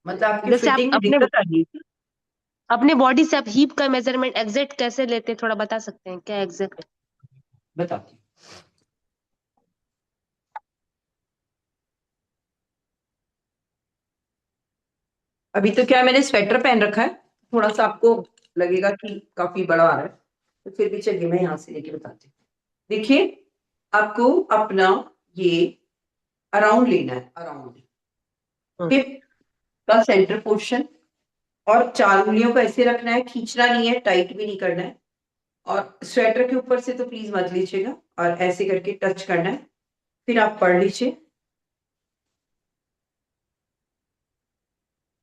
मतलब आपकी जैसे आप फिटिंग में दिक्कत आ रही है? अपने बॉडी से आप हीप का मेजरमेंट एग्जैक्ट कैसे लेते हैं, थोड़ा बता सकते हैं क्या एग्जैक्ट। बताती हूँ। अभी तो क्या मैंने स्वेटर पहन रखा है, थोड़ा सा आपको लगेगा कि काफी बड़ा आ रहा है, तो फिर भी चलिए मैं यहाँ से लेके बताती हूँ। देखिए, आपको अपना ये अराउंड लेना है, अराउंड हिप का सेंटर पोर्शन, और 4 उंगलियों को ऐसे रखना है, खींचना नहीं है, टाइट भी नहीं करना है, और स्वेटर के ऊपर से तो प्लीज मत लीजिएगा, और ऐसे करके टच करना है, फिर आप पढ़ लीजिए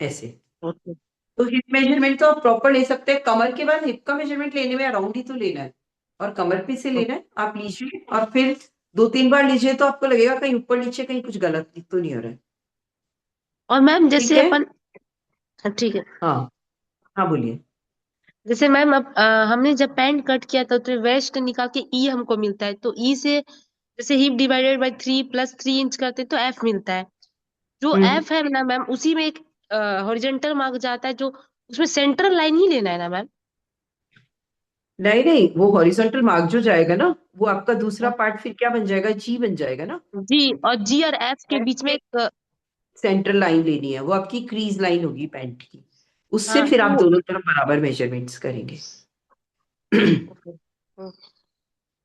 ऐसे। ओके तो हिप मेजरमेंट तो आप प्रॉपर ले सकते हैं, कमर के बाद हिप का मेजरमेंट लेने में अराउंड ही तो लेना है, और कमर पे से लेना है, आप लीजिए और फिर 2-3 बार लीजिए तो आपको लगेगा कहीं ऊपर नीचे कहीं कुछ गलत तो नहीं हो रहा है। और मैम ठीक जैसे है। अपन, हाँ, ठीक है। हाँ हाँ बोलिए। जैसे मैम अब हमने जब पैंट कट किया था तो वेस्ट निकाल के ई हमको मिलता है, तो ई से जैसे hip divided by 3 plus 3 inch करते हैं तो एफ मिलता है। जो हम्म। एफ है ना मैम, उसी में एक हॉरिजॉन्टल मार्क जाता है, जो उसमें सेंट्रल लाइन ही लेना है ना मैम? नहीं नहीं, वो हॉरिजॉन्टल मार्क जो जाएगा ना, वो आपका दूसरा पार्ट फिर क्या बन जाएगा, जी बन जाएगा ना। जी, और जी और एफ के बीच में एक सेंट्रल लाइन लेनी है, वो आपकी क्रीज लाइन होगी पैंट की। उससे हाँ फिर आप तो दोनों तरफ बराबर मेजरमेंट्स करेंगे। Okay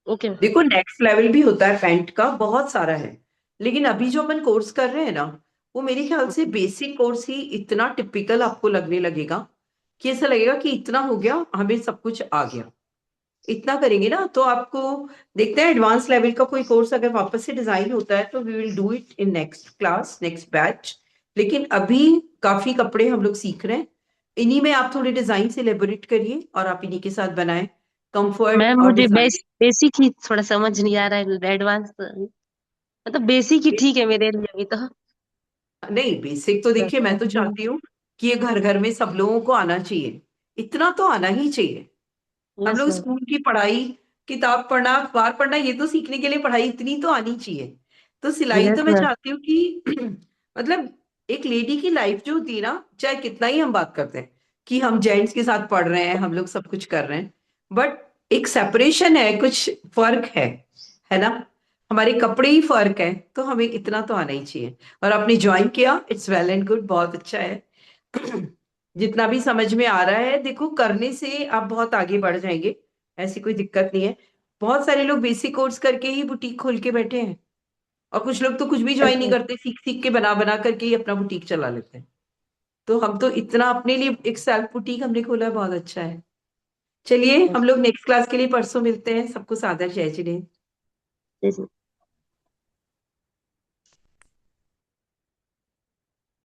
okay ma'am. देखो नेक्स्ट लेवल भी होता है पैंट का, बहुत सारा है। लेकिन अभी जो अपन कोर्स कर रहे हैं ना, वो मेरे ख्याल से बेसिक कोर्स ही इतना टिपिकल आपको लगने लगेगा कि ऐसा लगेगा कि इतना हो गया, हमें सब कुछ आ गया। इतना करेंगे ना तो आपको, देखते हैं एडवांस लेवल का कोई कोर्स अगर वापस से डिजाइन होता है तो we will do it in next class, next batch. लेकिन अभी काफी कपड़े हम लोग सीख रहे हैं, इन्हीं में आप थोड़े डिजाइन से एलेबोरेट करिए और आप इन्हीं के साथ बनाएं कंफर्ट मैम और मुझे डिजाइन। बेसिक ही थोड़ा समझ नहीं आ रहा है, एडवांस तो मतलब बेसिक ही ठीक है मेरे लिए अभी तो। नहीं बेसिक तो देखिए, मैं तो चाहती हूँ कि ये घर घर में सब लोगों को आना चाहिए, इतना तो आना ही चाहिए। हम यस लोग मैम। स्कूल की पढ़ाई, किताब पढ़ना, अखबार पढ़ना, ये तो सीखने के लिए पढ़ाई इतनी तो आनी चाहिए। तो सिलाई यस तो मैं मैम। चाहती हूँ कि मतलब एक लेडी की लाइफ जो होती है ना, चाहे कितना ही हम बात करते हैं कि हम जेंट्स के साथ पढ़ रहे हैं, हम लोग सब कुछ कर रहे हैं, बट एक सेपरेशन है, कुछ फर्क है ना। हमारे कपड़े ही फर्क है, तो हमें इतना तो आना ही चाहिए। और आपने ज्वाइन किया, इट्स वेल एंड गुड, बहुत अच्छा है। जितना भी समझ में आ रहा है, देखो करने से आप बहुत आगे बढ़ जाएंगे, ऐसी कोई दिक्कत नहीं है। बहुत सारे लोग बेसिक कोर्स करके ही बुटीक खोल के बैठे हैं, और कुछ लोग तो कुछ भी ज्वाइन नहीं करते, सीख सीख के बना बना करके ही अपना बुटीक चला लेते हैं। तो हम तो इतना अपने लिए एक सेल्फ बुटीक हमने खोला है, बहुत अच्छा है। चलिए हम लोग नेक्स्ट क्लास के लिए परसों मिलते हैं। सबको सादर जय जिनेंद्र। यस